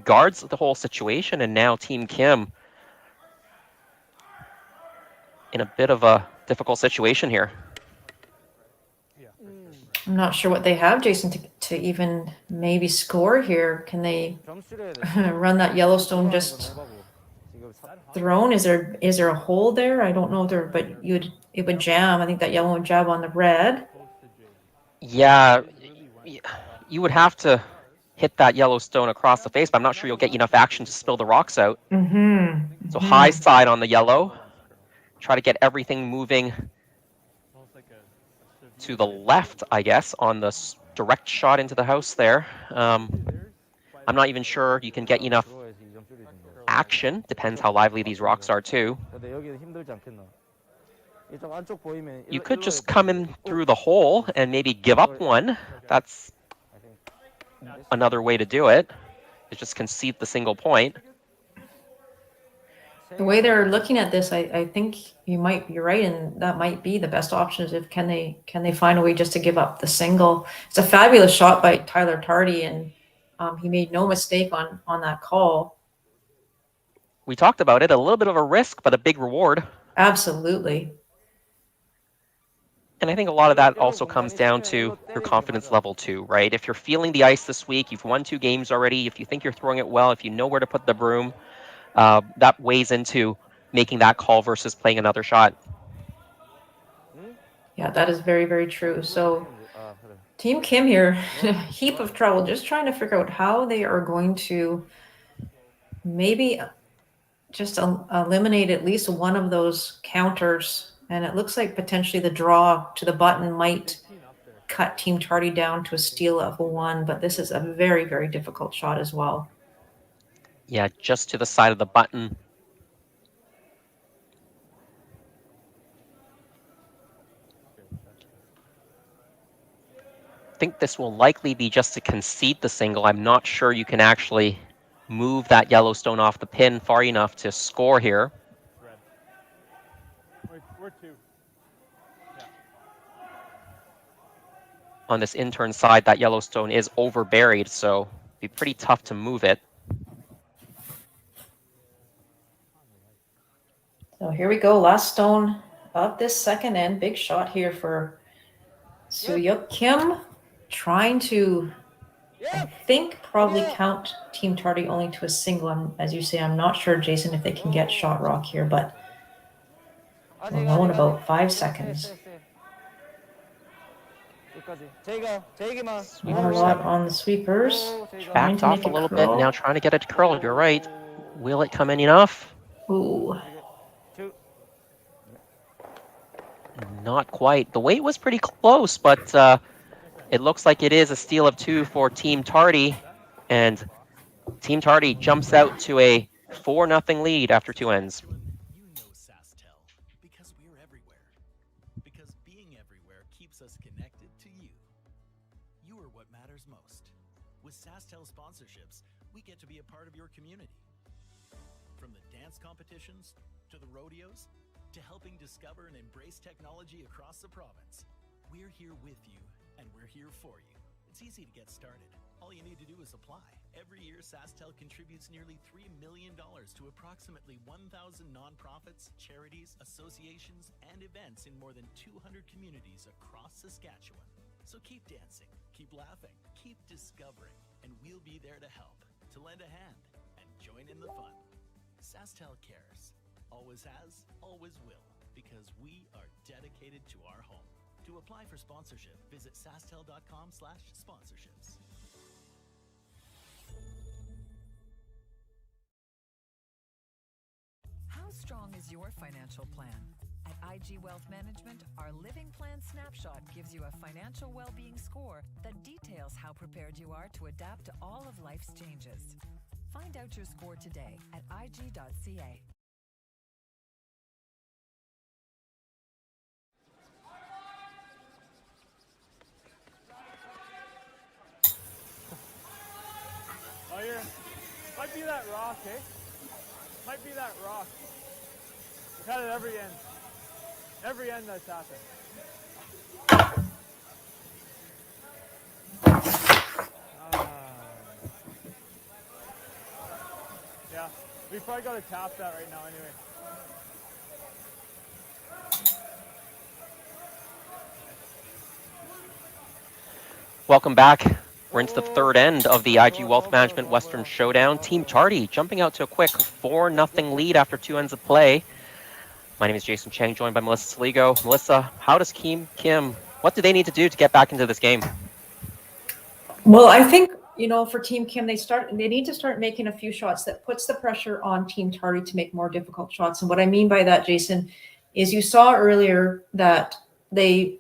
[SPEAKER 3] guards the whole situation, and now Team Kim in a bit of a difficult situation here.
[SPEAKER 4] I'm not sure what they have, Jason, to even maybe score here. Can they run that Yellowstone just thrown? Is there a hole there? I don't know there, but it would jam. I think that yellow would jab on the red.
[SPEAKER 3] Yeah, you would have to hit that Yellowstone across the face, but I'm not sure you'll get enough action to spill the rocks out.
[SPEAKER 4] Mm-hmm.
[SPEAKER 3] So high side on the yellow. Try to get everything moving to the left, I guess, on the direct shot into the house there. I'm not even sure you can get enough action. Depends how lively these rocks are, too. You could just come in through the hole and maybe give up one. That's another way to do it. Is just concede the single point.
[SPEAKER 4] The way they're looking at this, I think you're right, and that might be the best option. Is if can they find a way just to give up the single? It's a fabulous shot by Tyler Tardi, and he made no mistake on that call.
[SPEAKER 3] We talked about it, a little bit of a risk, but a big reward.
[SPEAKER 4] Absolutely.
[SPEAKER 3] And I think a lot of that also comes down to your confidence level too, right? If you're feeling the ice this week, you've won 2 games already, if you think you're throwing it well, if you know where to put the broom, that weighs into making that call versus playing another shot.
[SPEAKER 4] Yeah, that is very, very true. So Team Kim here, a heap of trouble, just trying to figure out how they are going to maybe just eliminate at least one of those counters. And it looks like potentially the draw to the button might cut Team Tardi down to a steal of a 1, but this is a very, very difficult shot as well.
[SPEAKER 3] Yeah, just to the side of the button. I think this will likely be just to concede the single. I'm not sure you can actually move that Yellowstone off the pin far enough to score here. On this intern side, that Yellowstone is over buried, so it'd be pretty tough to move it.
[SPEAKER 4] So here we go, last stone of this second end. Big shot here for SooHyuk. Kim trying to, I think, probably count Team Tardi only to a single. As you say, I'm not sure, Jason, if they can get shot rock here, but we'll know in about 5 seconds. Not a lot on the sweepers.
[SPEAKER 3] Backed off a little bit, now trying to get it to curl. You're right. Will it come in enough?
[SPEAKER 4] Ooh.
[SPEAKER 3] Not quite. The weight was pretty close, but it looks like it is a steal of 2 for Team Tardi. And Team Tardi jumps out to a 4-0 lead after 2 ends.
[SPEAKER 9] You know SaskTel being everywhere keeps us connected to you. You are what matters most. With SaskTel sponsorships, we get to be a part of your community. From the dance competitions, to the rodeos, to helping discover and embrace technology across the province. We're here with you, and we're here for you. It's easy to get started. All you need to do is apply. Every year, SaskTel contributes nearly $3 million to approximately 1,000 nonprofits, charities, associations, and events in more than 200 communities across Saskatchewan. So keep dancing, keep laughing, keep discovering, and we'll be there to help, to lend a hand, and join in the fun. SaskTel cares. Always has, always will, because we are dedicated to our home. To apply for sponsorship, visit sastel.com/sponsorships.
[SPEAKER 8] How strong is your financial plan? At IG Wealth Management, our Living Plan Snapshot gives you a financial well-being score that details how prepared you are to adapt to all of life's changes. Find out your score today at ig.ca.
[SPEAKER 1] Oh, might be that rock, eh? Might be that rock. We've had it every end. Every end that's happened. Yeah, we probably got to tap that right now anyway.
[SPEAKER 3] Welcome back. We're into the third end of the IG Wealth Management Western Showdown. Team Tardi jumping out to a quick 4-0 lead after 2 ends of play. My name is Jason Chang, joined by Melissa Saligo. Melissa, how does Team Kim, what do they need to do to get back into this game?
[SPEAKER 4] Well, I think, for Team Kim, they need to start making a few shots that puts the pressure on Team Tardi to make more difficult shots. And what I mean by that, Jason, is you saw earlier that the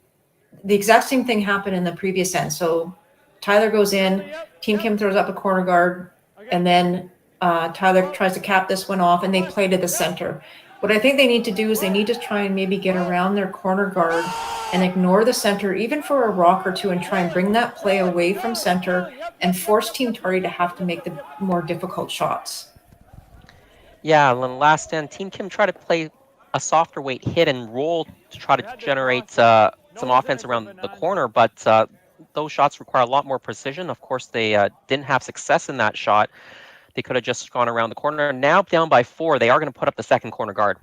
[SPEAKER 4] exact same thing happened in the previous end. So Tyler goes in, Team Kim throws up a corner guard, and then Tyler tries to cap this one off, and they play to the center. What I think they need to do is they need to try and maybe get around their corner guard and ignore the center, even for a rock or two, and try and bring that play away from center and force Team Tardi to have to make the more difficult shots.
[SPEAKER 3] Yeah, and then last end, Team Kim tried to play a softer weight hit and roll to try to generate some offense around the corner, but those shots require a lot more precision. Of course, they didn't have success in that shot. They could have just gone around the corner. Now down by 4, they are going to put up the second corner guard.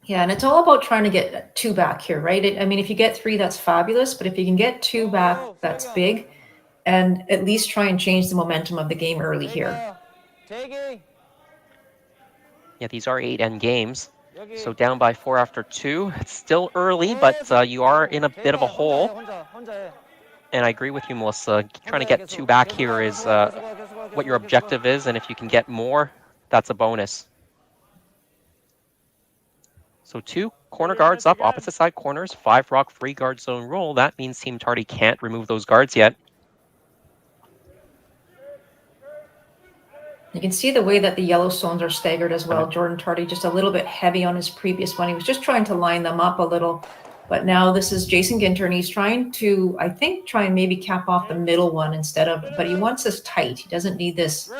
[SPEAKER 4] Yeah, and it's all about trying to get 2 back here, right? I mean, if you get 3, that's fabulous, but if you can get 2 back, that's big, and at least try and change the momentum of the game early here.
[SPEAKER 3] Yeah, these are 8-end games. So down by 4 after 2. It's still early, but you are in a bit of a hole. And I agree with you, Melissa. Trying to get 2 back here is what your objective is, and if you can get more, that's a bonus. So 2 corner guards up, opposite side corners, 5 rock free guard zone roll. That means Team Tardi can't remove those guards yet.
[SPEAKER 4] You can see the way that the yellow stones are staggered as well. Jordan Tardi just a little bit heavy on his previous one. He was just trying to line them up a little. But now this is Jason Ginter, and he's trying to, I think, try and maybe cap off the middle one instead of, but he wants this tight. He doesn't need this.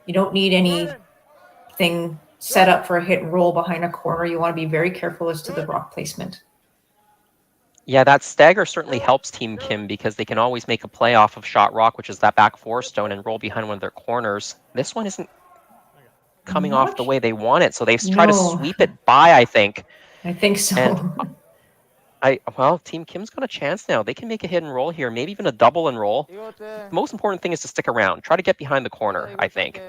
[SPEAKER 4] You don't need anything set up for a hit and roll behind a corner. You want to be very careful as to the rock placement.
[SPEAKER 3] Yeah, that stagger certainly helps Team Kim because they can always make a play off of shot rock, which is that back 4 stone, and roll behind one of their corners. This one isn't coming off the way they want it, so they try to sweep it by, I think.
[SPEAKER 4] I think so.
[SPEAKER 3] And well, Team Kim's got a chance now. They can make a hit and roll here, maybe even a double and roll. The most important thing is to stick around. Try to get behind the corner, I think.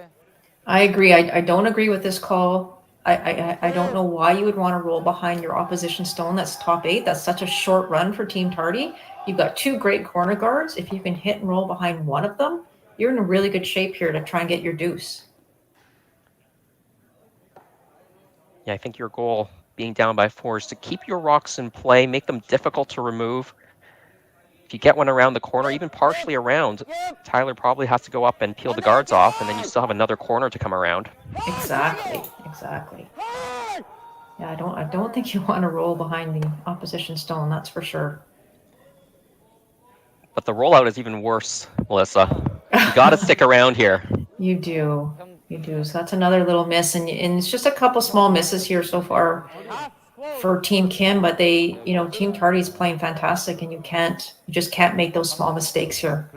[SPEAKER 4] I agree. I don't agree with this call. I don't know why you would want to roll behind your opposition stone. That's top 8. That's such a short run for Team Tardi. You've got 2 great corner guards. If you can hit and roll behind one of them, you're in a really good shape here to try and get your deuce.
[SPEAKER 3] Yeah, I think your goal being down by 4 is to keep your rocks in play, make them difficult to remove. If you get one around the corner, even partially around, Tyler probably has to go up and peel the guards off, and then you still have another corner to come around.
[SPEAKER 4] Exactly. Yeah, I don't think you want to roll behind the opposition stone, that's for sure.
[SPEAKER 3] But the rollout is even worse, Melissa. You got to stick around here.
[SPEAKER 4] You do. You do. So that's another little miss, and it's just a couple small misses here so far for Team Kim, but they, you know, Team Tardi is playing fantastic, and you just can't make those small mistakes here.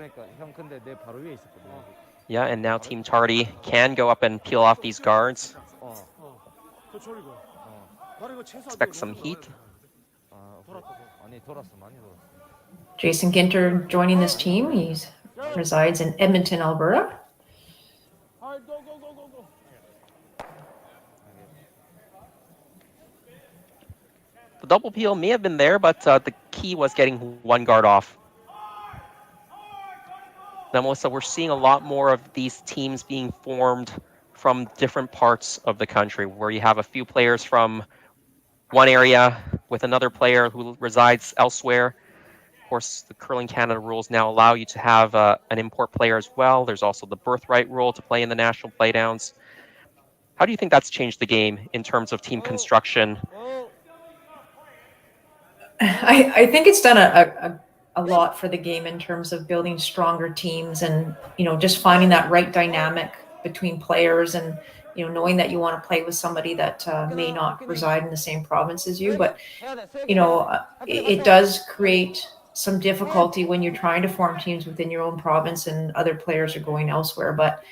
[SPEAKER 3] Yeah, and now Team Tardi can go up and peel off these guards. Expect some heat.
[SPEAKER 4] Jason Ginter joining this team. He resides in Edmonton, Alberta.
[SPEAKER 3] The double peel may have been there, but the key was getting one guard off. Now, Melissa, we're seeing a lot more of these teams being formed from different parts of the country, where you have a few players from one area with another player who resides elsewhere. Of course, the Curling Canada rules now allow you to have an import player as well. There's also the birthright rule to play in the national playdowns. How do you think that's changed the game in terms of team construction?
[SPEAKER 4] I think it's done a lot for the game in terms of building stronger teams and, you know, just finding that right dynamic between players and, you know, knowing that you want to play with somebody that may not reside in the same province as you. But, you know, it does create some difficulty when you're trying to form teams within your own province and other players are going elsewhere. But,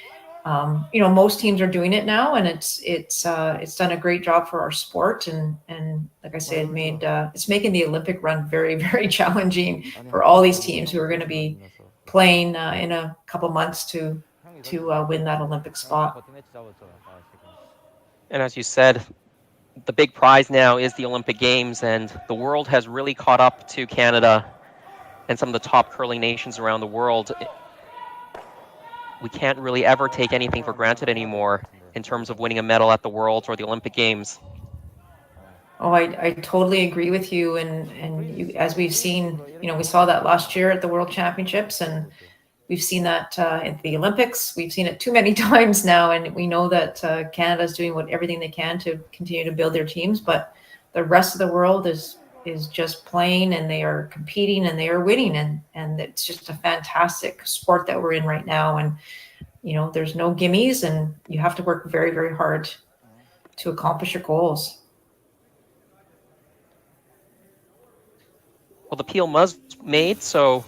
[SPEAKER 4] you know, most teams are doing it now, and it's done a great job for our sport. And like I said, it's making the Olympic run very, very challenging for all these teams who are going to be playing in a couple months to win that Olympic spot.
[SPEAKER 3] And as you said, the big prize now is the Olympic Games, and the world has really caught up to Canada and some of the top curling nations around the world. We can't really ever take anything for granted anymore in terms of winning a medal at the Worlds or the Olympic Games.
[SPEAKER 4] Oh, I totally agree with you. And you, as we've seen, you know, we saw that last year at the World Championships, and we've seen that at the Olympics. We've seen it too many times now, and we know that Canada's doing everything they can to continue to build their teams. But the rest of the world is just playing, and they are competing, and they are winning, and it's just a fantastic sport that we're in right now. And you know, there's no gimmies, and you have to work very, very hard to accomplish your goals.
[SPEAKER 3] Well, the peel was made, so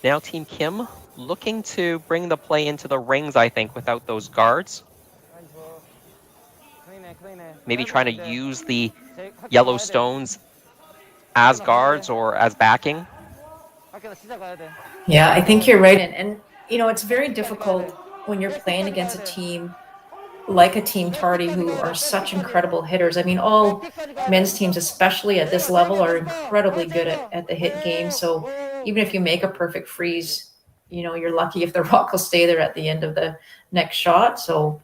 [SPEAKER 3] now Team Kim looking to bring the play into the rings, I think, without those guards. Maybe trying to use the yellow stones as guards or as backing.
[SPEAKER 4] Yeah, I think you're right. And you know, it's very difficult when you're playing against a team like a Team Tardi, who are such incredible hitters. I mean, all men's teams, especially at this level, are incredibly good at the hit game. So even if you make a perfect freeze, you know, you're lucky if the rock will stay there at the end of the next shot. So,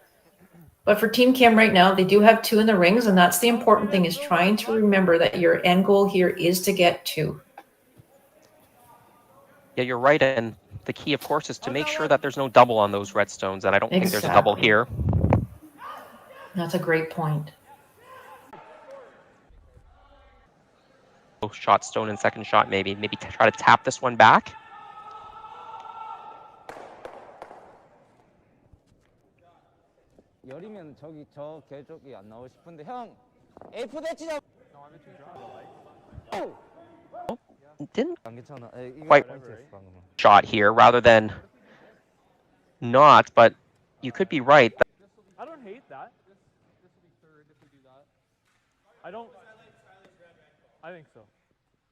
[SPEAKER 4] but for Team Kim right now, they do have 2 in the rings, and that's the important thing, is trying to remember that your end goal here is to get 2.
[SPEAKER 3] Yeah, you're right. And the key, of course, is to make sure that there's no double on those red stones. And I don't think there's a double here.
[SPEAKER 4] That's a great point.
[SPEAKER 3] Shot stone and second shot, maybe try to tap this one back.
[SPEAKER 2] 열이면 저 쪽이 안 나오고 싶은데 형 F 대치자.
[SPEAKER 3] Didn't quite shot here rather than not, but you could be right.
[SPEAKER 1] I don't hate that. This will be third if we do that. I think so.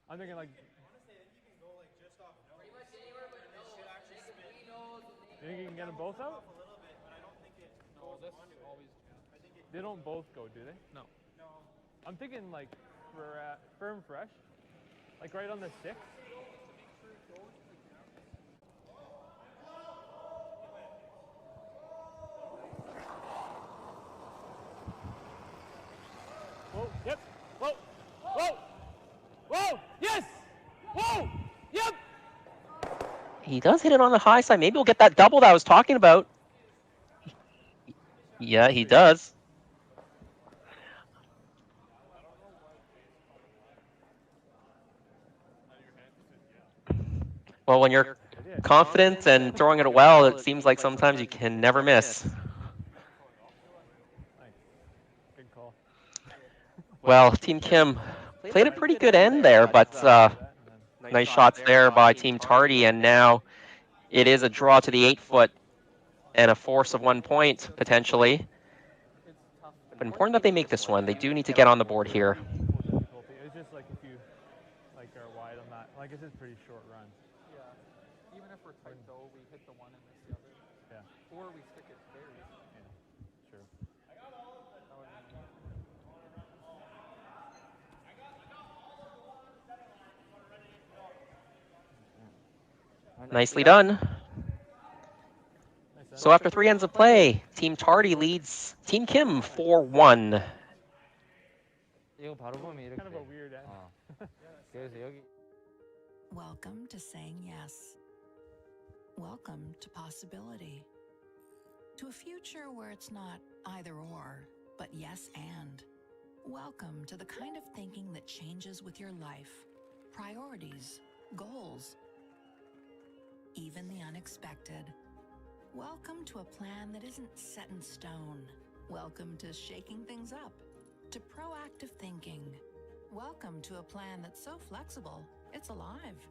[SPEAKER 1] I'm thinking like. You think you can get them both out? They don't both go, do they? No. I'm thinking like for firm fresh, like right on the 6. Whoa! Yep. Whoa! Whoa! Whoa! Yes! Whoa! Yep!
[SPEAKER 3] He does hit it on the high side. Maybe we'll get that double that I was talking about. Yeah, he does. Well, when you're confident and throwing it well, it seems like sometimes you can never miss.
[SPEAKER 1] Good call.
[SPEAKER 3] Well, Team Kim played a pretty good end there, but nice shots there by Team Tardi, and now it is a draw to the 8-foot and a force of 1 point, potentially. But important that they make this one. They do need to get on the board here.
[SPEAKER 1] It's just like if you like are wide on that. Like it's a pretty short run.
[SPEAKER 2] Yeah. Even if we're tight though, we hit the one and miss the other.
[SPEAKER 1] Yeah.
[SPEAKER 2] Or we stick it very.
[SPEAKER 1] Yeah. True.
[SPEAKER 3] Nicely done. So after 3 ends of play, Team Tardi leads Team Kim 4-1.
[SPEAKER 2] 이거 바로 보면 이렇게.
[SPEAKER 1] Kind of a weird end.
[SPEAKER 2] 그래서 여기.
[SPEAKER 8] Welcome to saying yes. Welcome to possibility. To a future where it's not either or, but yes and. Welcome to the kind of thinking that changes with your life, priorities, goals, even the unexpected. Welcome to a plan that isn't set in stone. Welcome to shaking things up, to proactive thinking. Welcome to a plan that's so flexible, it's alive.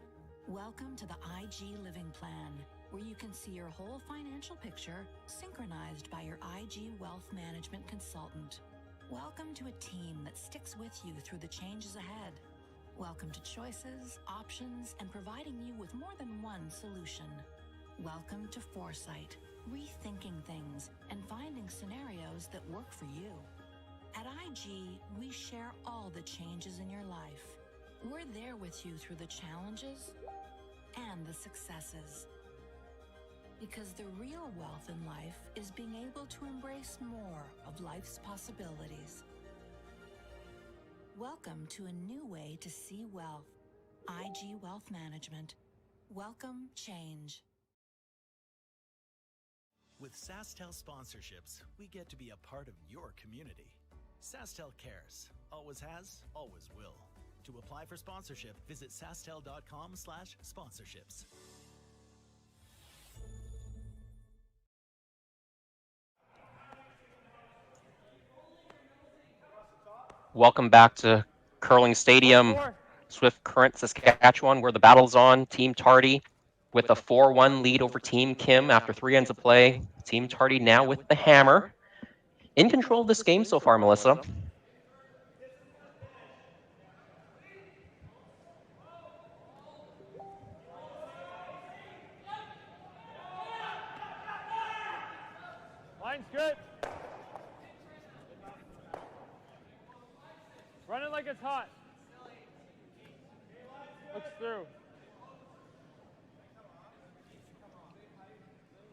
[SPEAKER 8] Welcome to the IG Living Plan, where you can see your whole financial picture synchronized by your IG Wealth Management consultant. Welcome to a team that sticks with you through the changes ahead. Welcome to choices, options, and providing you with more than one solution. Welcome to foresight, rethinking things, and finding scenarios that work for you. At IG, we share all the changes in your life. We're there with you through the challenges and the successes. Because the real wealth in life is being able to embrace more of life's possibilities. Welcome to a new way to see wealth. IG Wealth Management. Welcome change.
[SPEAKER 9] With SaskTel sponsorships, we get to be a part of your community. SaskTel cares. Always has, always will. To apply for sponsorship, visit sastel.com/sponsorships.
[SPEAKER 3] Welcome back to Curling Stadium, Swift Current, Saskatchewan, where the battle's on. Team Tardi with a 4-1 lead over Team Kim after 3 ends of play. Team Tardi now with the hammer. In control of this game so far, Melissa.
[SPEAKER 1] Line's good. Run it like it's hot. Looks through.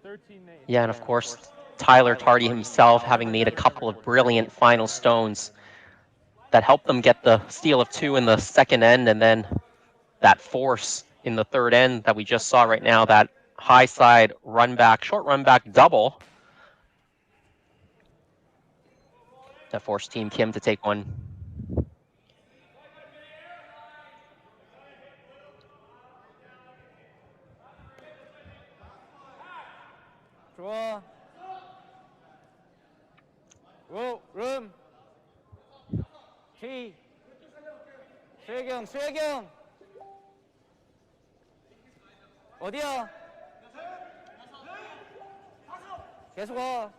[SPEAKER 1] 13-8.
[SPEAKER 3] Yeah, and of course, Tyler Tardi himself having made a couple of brilliant final stones that helped them get the steal of 2 in the second end, and then that force in the third end that we just saw right now, that high side run back, short run back double that forced Team Kim to take one.
[SPEAKER 2] 좋아. 오, 룸. 티. 수혜경. 어디야? 계속 와.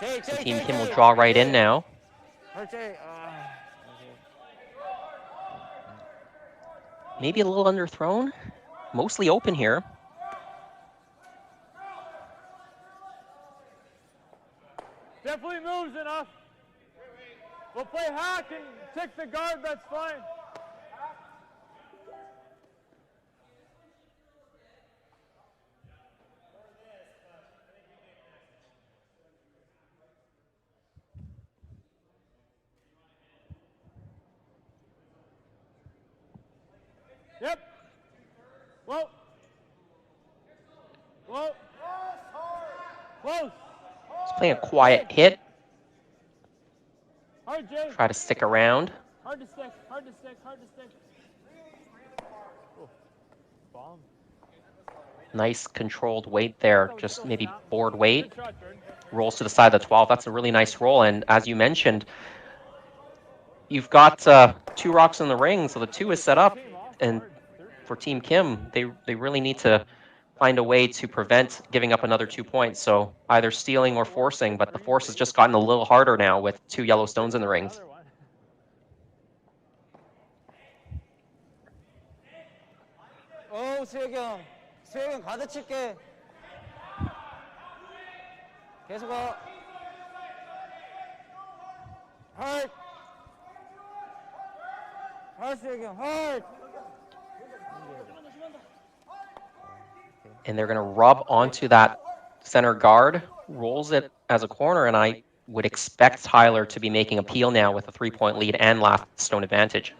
[SPEAKER 3] So Team Kim will draw right in now. Maybe a little underthrown. Mostly open here.
[SPEAKER 1] Definitely moves enough. We'll play hack and tick the guard, that's fine. Yep. Whoa. Whoa. Close.
[SPEAKER 3] He's playing a quiet hit.
[SPEAKER 1] Hard, Jay.
[SPEAKER 3] Try to stick around.
[SPEAKER 1] Hard to stick. bomb.
[SPEAKER 3] Nice controlled weight there, just maybe board weight.
[SPEAKER 1] Good shot, Jordan.
[SPEAKER 3] Rolls to the side of the 12. That's a really nice roll. And as you mentioned, you've got 2 rocks in the ring, so the 2 is set up. And for Team Kim, they really need to find a way to prevent giving up another 2 points. So either stealing or forcing, but the force has just gotten a little harder now with 2 yellow stones in the rings.
[SPEAKER 2] 수혁이 형 가드 칠게. 계속 와. 헐. 헐 수혁이 형 헐.
[SPEAKER 3] And they're going to rub onto that center guard, rolls it as a corner, and I would expect Tyler to be making a peel now with a 3-point lead and last stone advantage.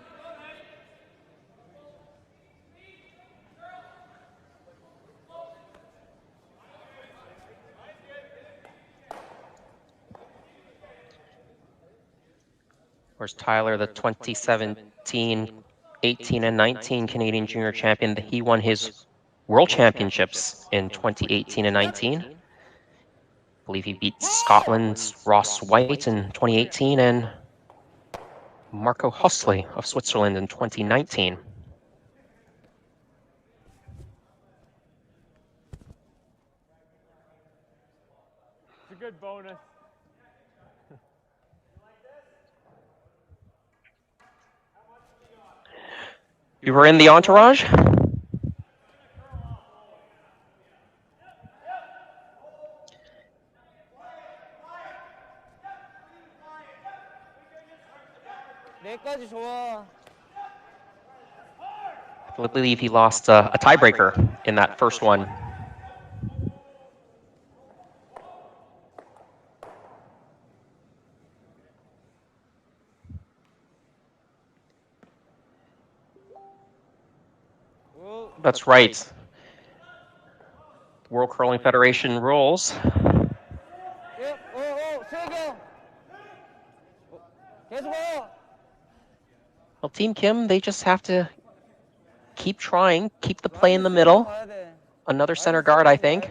[SPEAKER 3] Where's Tyler, the 2017, 18, and 19 Canadian Junior Champion? He won his World Championships in 2018 and 19. I believe he beat Scotland's Ross White in 2018 and Marco Husley of Switzerland in 2019.
[SPEAKER 1] It's a good bonus.
[SPEAKER 3] You were in the entourage? I believe he lost a tiebreaker in that first one. That's right. World Curling Federation rules. Well, Team Kim, they just have to keep trying, keep the play in the middle. Another center guard, I think.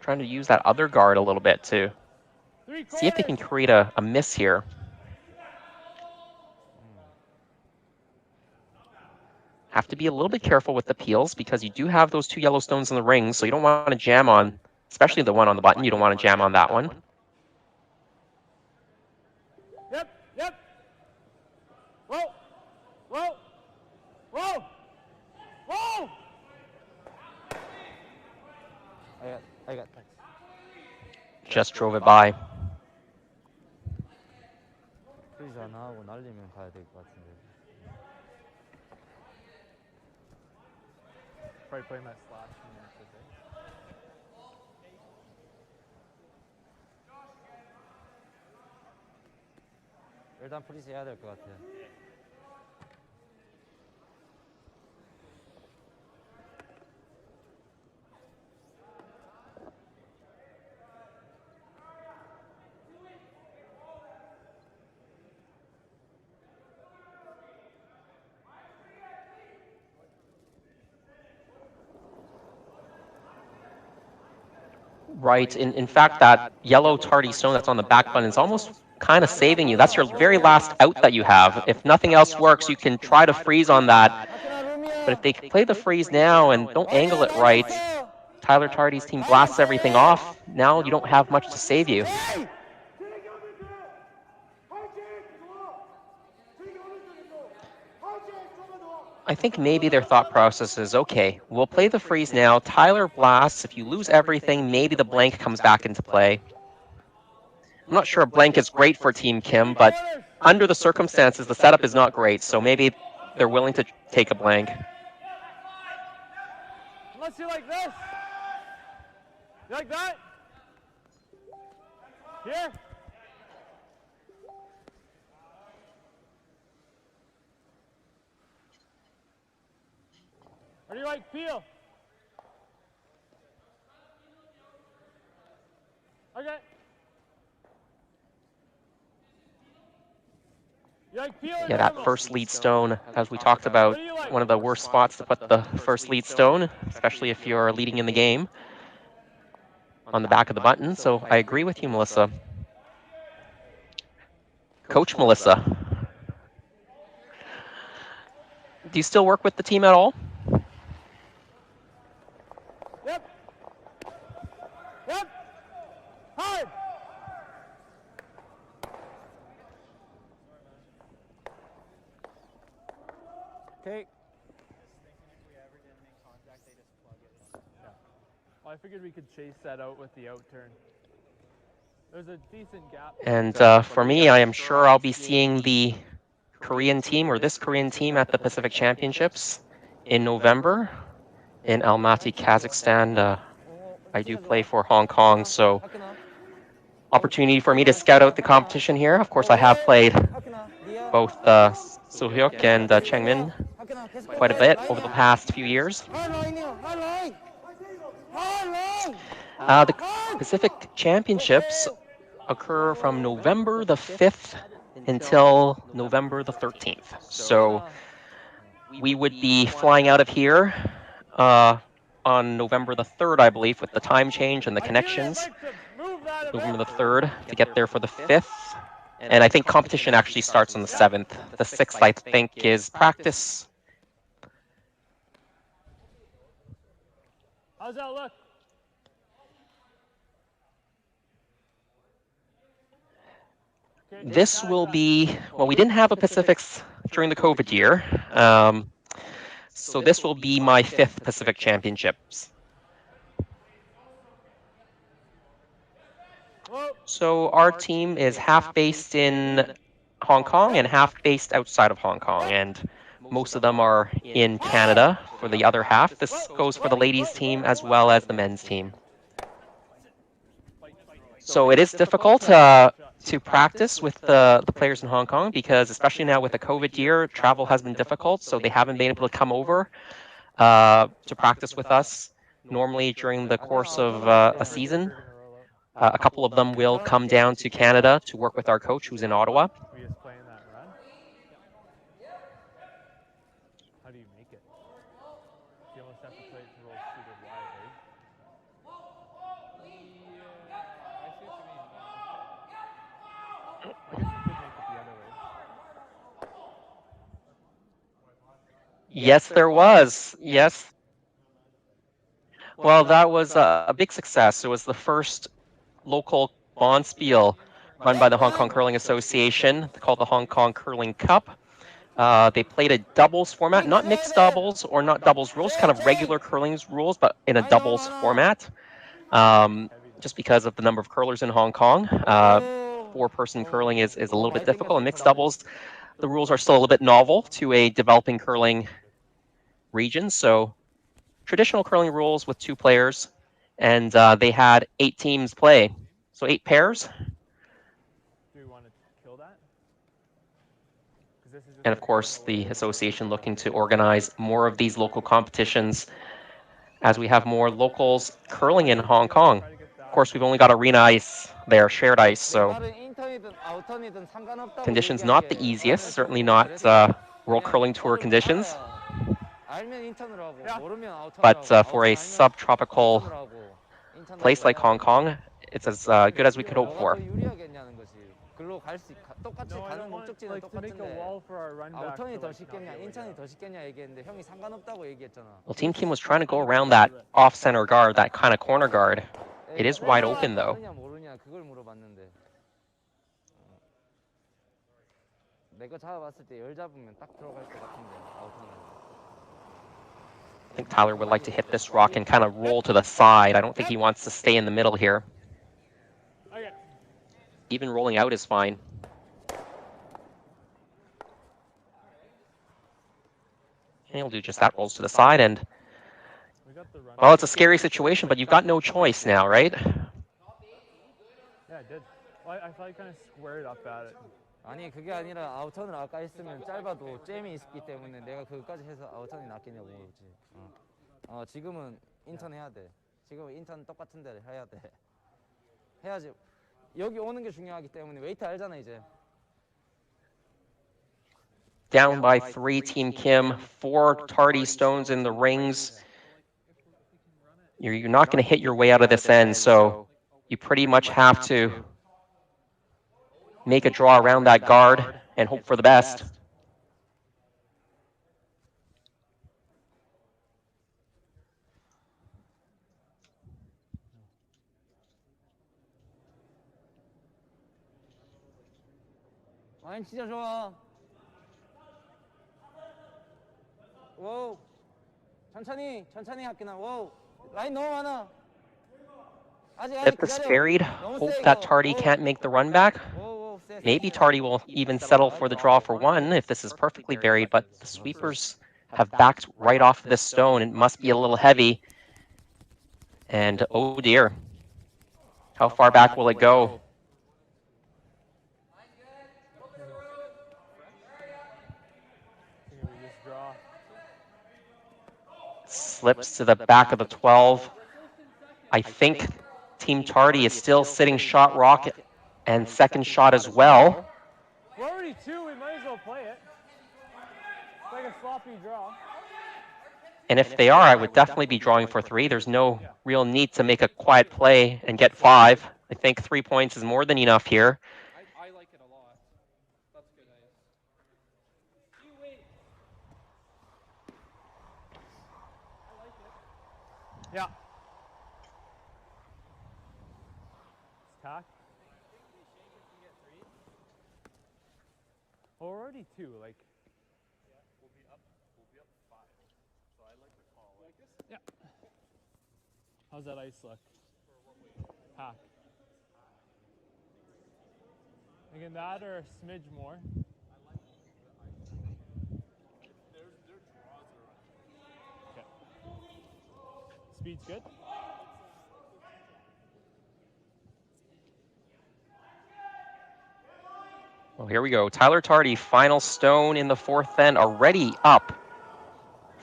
[SPEAKER 3] Trying to use that other guard a little bit to see if they can create a miss here. Have to be a little bit careful with the peels because you do have those 2 yellow stones in the rings, so you don't want to jam on, especially the one on the button. You don't want to jam on that one.
[SPEAKER 1] Yep. Whoa. Whoa. Whoa. Whoa.
[SPEAKER 2] I got.
[SPEAKER 3] Just drove it by.
[SPEAKER 2] 프리즈 하나 하고 날리면 가야 될 것 같은데.
[SPEAKER 1] Probably playing that slash from the extra day.
[SPEAKER 2] 일단 프리즈 해야 될 것 같아요.
[SPEAKER 3] Right. In fact, that yellow tardy stone that's on the back button is almost kind of saving you. That's your very last out that you have. If nothing else works, you can try to freeze on that. But if they play the freeze now and don't angle it right, Tyler Tardy's team blasts everything off. Now you don't have much to save you. I think maybe their thought process is, okay, we'll play the freeze now. Tyler blasts. If you lose everything, maybe the blank comes back into play. I'm not sure a blank is great for Team Kim, but under the circumstances, the setup is not great. So maybe they're willing to take a blank.
[SPEAKER 1] Unless you like this. You like that? Here? Or do you like peel? Okay.
[SPEAKER 3] Yeah, that first lead stone, as we talked about, one of the worst spots to put the first lead stone, especially if you're leading in the game, on the back of the button. So I agree with you, Melissa. Coach Melissa, do you still work with the team at all?
[SPEAKER 1] Yep. Yep. Hard. Okay. Well, I figured we could chase that out with the out turn. There's a decent gap.
[SPEAKER 3] And for me, I am sure I'll be seeing the Korean team, or this Korean team, at the Pacific Championships in November in Almaty, Kazakhstan. I do play for Hong Kong, so opportunity for me to scout out the competition here. Of course, I have played both SooHyuk and Changmin quite a bit over the past few years. The Pacific Championships occur from November the 5th until November the 13th. So we would be flying out of here on November the 3rd, I believe, with the time change and the connections. November the 3rd to get there for the 5th. And I think competition actually starts on the 7th. The 6th, I think, is practice.
[SPEAKER 1] How's that look?
[SPEAKER 3] This will be, well, we didn't have a Pacifics during the COVID year. So this will be my 5th Pacific Championships. So our team is half based in Hong Kong and half based outside of Hong Kong, and most of them are in Canada for the other half. This goes for the ladies team as well as the men's team. So it is difficult to practice with the players in Hong Kong because, especially now with the COVID year, travel has been difficult, so they haven't been able to come over to practice with us normally during the course of a season. A couple of them will come down to Canada to work with our coach who's in Ottawa.
[SPEAKER 1] We just playing that run? How do you make it? You almost have to play it to roll suited wide, right? Yeah, I see what you mean. I guess you could make it the other way.
[SPEAKER 3] Yes, there was. Yes. Well, that was a big success. It was the first local bonspiel run by the Hong Kong Curling Association called the Hong Kong Curling Cup. They played a doubles format, not mixed doubles or not doubles rules, kind of regular curling rules, but in a doubles format. Just because of the number of curlers in Hong Kong. 4-person curling is a little bit difficult. In mixed doubles, the rules are still a little bit novel to a developing curling region. So traditional curling rules with 2 players, and they had 8 teams play. So 8 pairs.
[SPEAKER 1] Do we want to kill that?
[SPEAKER 3] And of course, the association looking to organize more of these local competitions as we have more locals curling in Hong Kong. Of course, we've only got arena ice there, shared ice, so conditions not the easiest, certainly not World Curling Tour conditions. But for a subtropical place like Hong Kong, it's as good as we could hope for.
[SPEAKER 1] No, I don't want to make a wall for our run back.
[SPEAKER 3] Well, Team Kim was trying to go around that off-center guard, that kind of corner guard. It is wide open, though. I think Tyler would like to hit this rock and kind of roll to the side. I don't think he wants to stay in the middle here. Even rolling out is fine. And he'll do just that, rolls to the side, and well, it's a scary situation, but you've got no choice now, right?
[SPEAKER 1] Yeah, I did. Well, I thought you kind of squared up at it.
[SPEAKER 2] 아니 그게 아니라 아웃턴을 아까 했으면 짧아도 잼이 있기 때문에 내가 그것까지 해서 아웃턴이 낫겠냐고 그러지. 지금은 인턴 해야 돼. 지금은 인턴 똑같은 데 해야 돼. 해야지. 여기 오는 게 중요하기 때문에 웨이트 알잖아 이제.
[SPEAKER 3] down by 3, Team Kim. 4 Tardi stones in the rings. You're not going to hit your way out of this end, so you pretty much have to make a draw around that guard and hope for the best.
[SPEAKER 2] 라인 진짜 좋아. 와우. 천천히 할게 나. 와우. 라인 너무 많아.
[SPEAKER 3] If this buried, hope that Tardi can't make the run back. Maybe Tardi will even settle for the draw for 1 if this is perfectly buried, but the sweepers have backed right off this stone. It must be a little heavy. And oh dear. How far back will it go? Slips to the back of the 12. I think Team Tardi is still sitting shot rock and second shot as well.
[SPEAKER 1] We're already 2, we might as well play it. It's like a sloppy draw.
[SPEAKER 3] And if they are, I would definitely be drawing for 3. There's no real need to make a quiet play and get 5. I think 3 points is more than enough here.
[SPEAKER 2] I like it a lot. That's good.
[SPEAKER 1] Yeah. Tack. Well, we're already 2, like. We'll be up 5. So I like the call. Like this? Yeah. How's that ice look? Pack. Again, that or a smidge more. Okay. Speed's good?
[SPEAKER 3] Well, here we go. Tyler Tardi, final stone in the 4th end, already up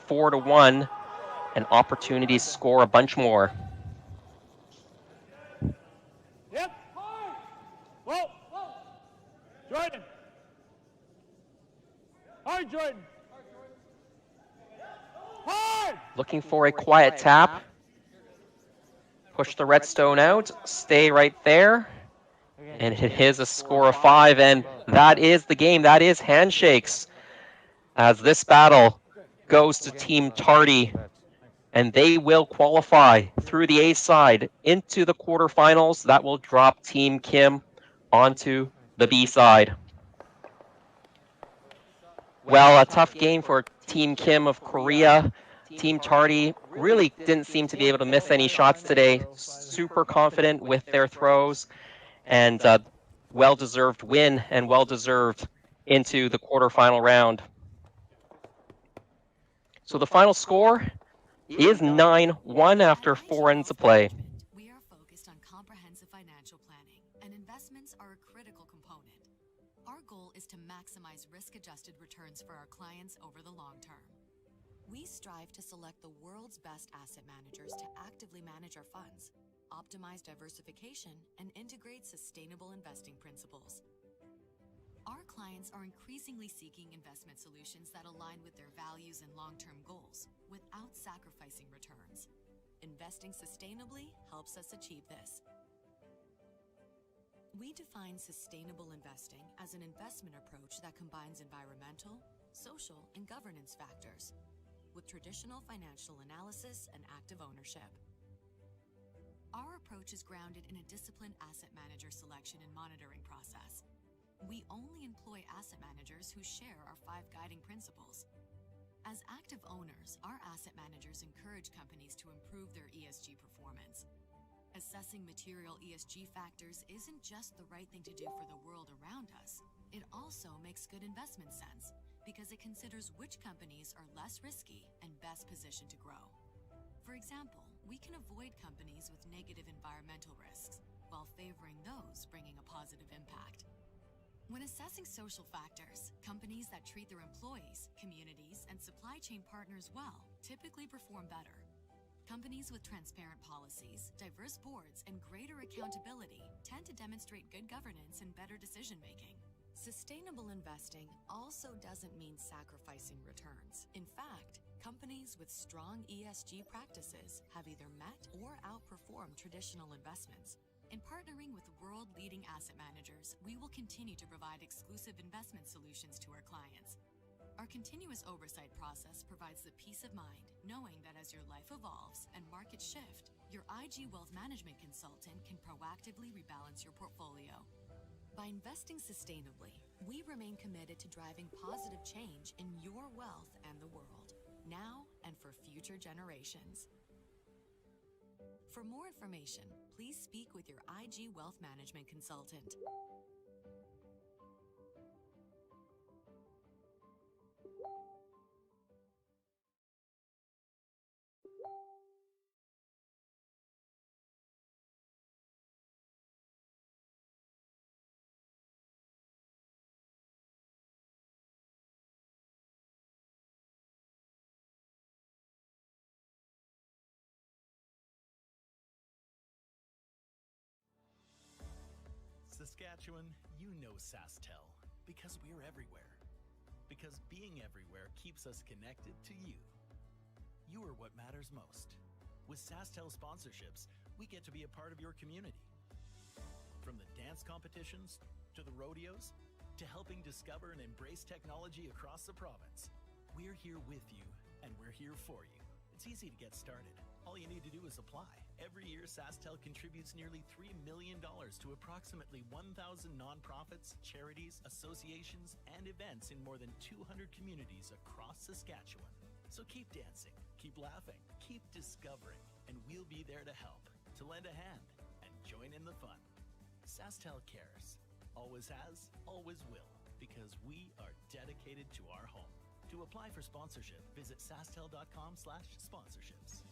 [SPEAKER 3] 4-1, and opportunities score a bunch more.
[SPEAKER 1] Yep. Whoa. Jordan. Hard, Jordan. Hard.
[SPEAKER 3] Looking for a quiet tap. Push the red stone out. Stay right there. And it is a score of 5, and that is the game. That is handshakes. As this battle goes to Team Tardi, and they will qualify through the A side into the quarterfinals. That will drop Team Kim onto the B side. Well, a tough game for Team Kim of Korea. Team Tardi really didn't seem to be able to miss any shots today. Super confident with their throws, and well-deserved win and well-deserved into the quarterfinal round. So the final score is 9-1 after 4 ends of play.
[SPEAKER 5] We are focused on comprehensive financial planning, and investments are a critical component. Our goal is to maximize risk-adjusted returns for our clients over the long term. We strive to select the world's best asset managers to actively manage our funds, optimize diversification, and integrate sustainable investing principles. Our clients are increasingly seeking investment solutions that align with their values and long-term goals without sacrificing returns. Investing sustainably helps us achieve this. We define sustainable investing as an investment approach that combines environmental, social, and governance factors with traditional financial analysis and active ownership. Our approach is grounded in a disciplined asset manager selection and monitoring process. We only employ asset managers who share our 5 guiding principles. As active owners, our asset managers encourage companies to improve their ESG performance. Assessing material ESG factors isn't just the right thing to do for the world around us. It also makes good investment sense because it considers which companies are less risky and best positioned to grow. For example, we can avoid companies with negative environmental risks while favoring those bringing a positive impact. When assessing social factors, companies that treat their employees, communities, and supply chain partners well typically perform better. Companies with transparent policies, diverse boards, and greater accountability tend to demonstrate good governance and better decision-making. Sustainable investing also doesn't mean sacrificing returns. In fact, companies with strong ESG practices have either met or outperformed traditional investments. In partnering with world-leading asset managers, we will continue to provide exclusive investment solutions to our clients. Our continuous oversight process provides the peace of mind, knowing that as your life evolves and markets shift, your IG Wealth Management consultant can proactively rebalance your portfolio. By investing sustainably, we remain committed to driving positive change in your wealth and the world, now and for future generations. For more information, please speak with your IG Wealth Management consultant.
[SPEAKER 9] Saskatchewan, you know SaskTel because we're everywhere. Because being everywhere keeps us connected to you. You are what matters most. With SaskTel sponsorships, we get to be a part of your community. From the dance competitions, to the rodeos, to helping discover and embrace technology across the province. We're here with you, and we're here for you. It's easy to get started. All you need to do is apply. Every year, SaskTel contributes nearly $3 million to approximately 1,000 nonprofits, charities, associations, and events in more than 200 communities across Saskatchewan. So keep dancing, keep laughing, keep discovering, and we'll be there to help, to lend a hand, and join in the fun. SaskTel cares. Always has, always will, because we are dedicated to our home. To apply for sponsorship, visit sasktel.com/sponsorships.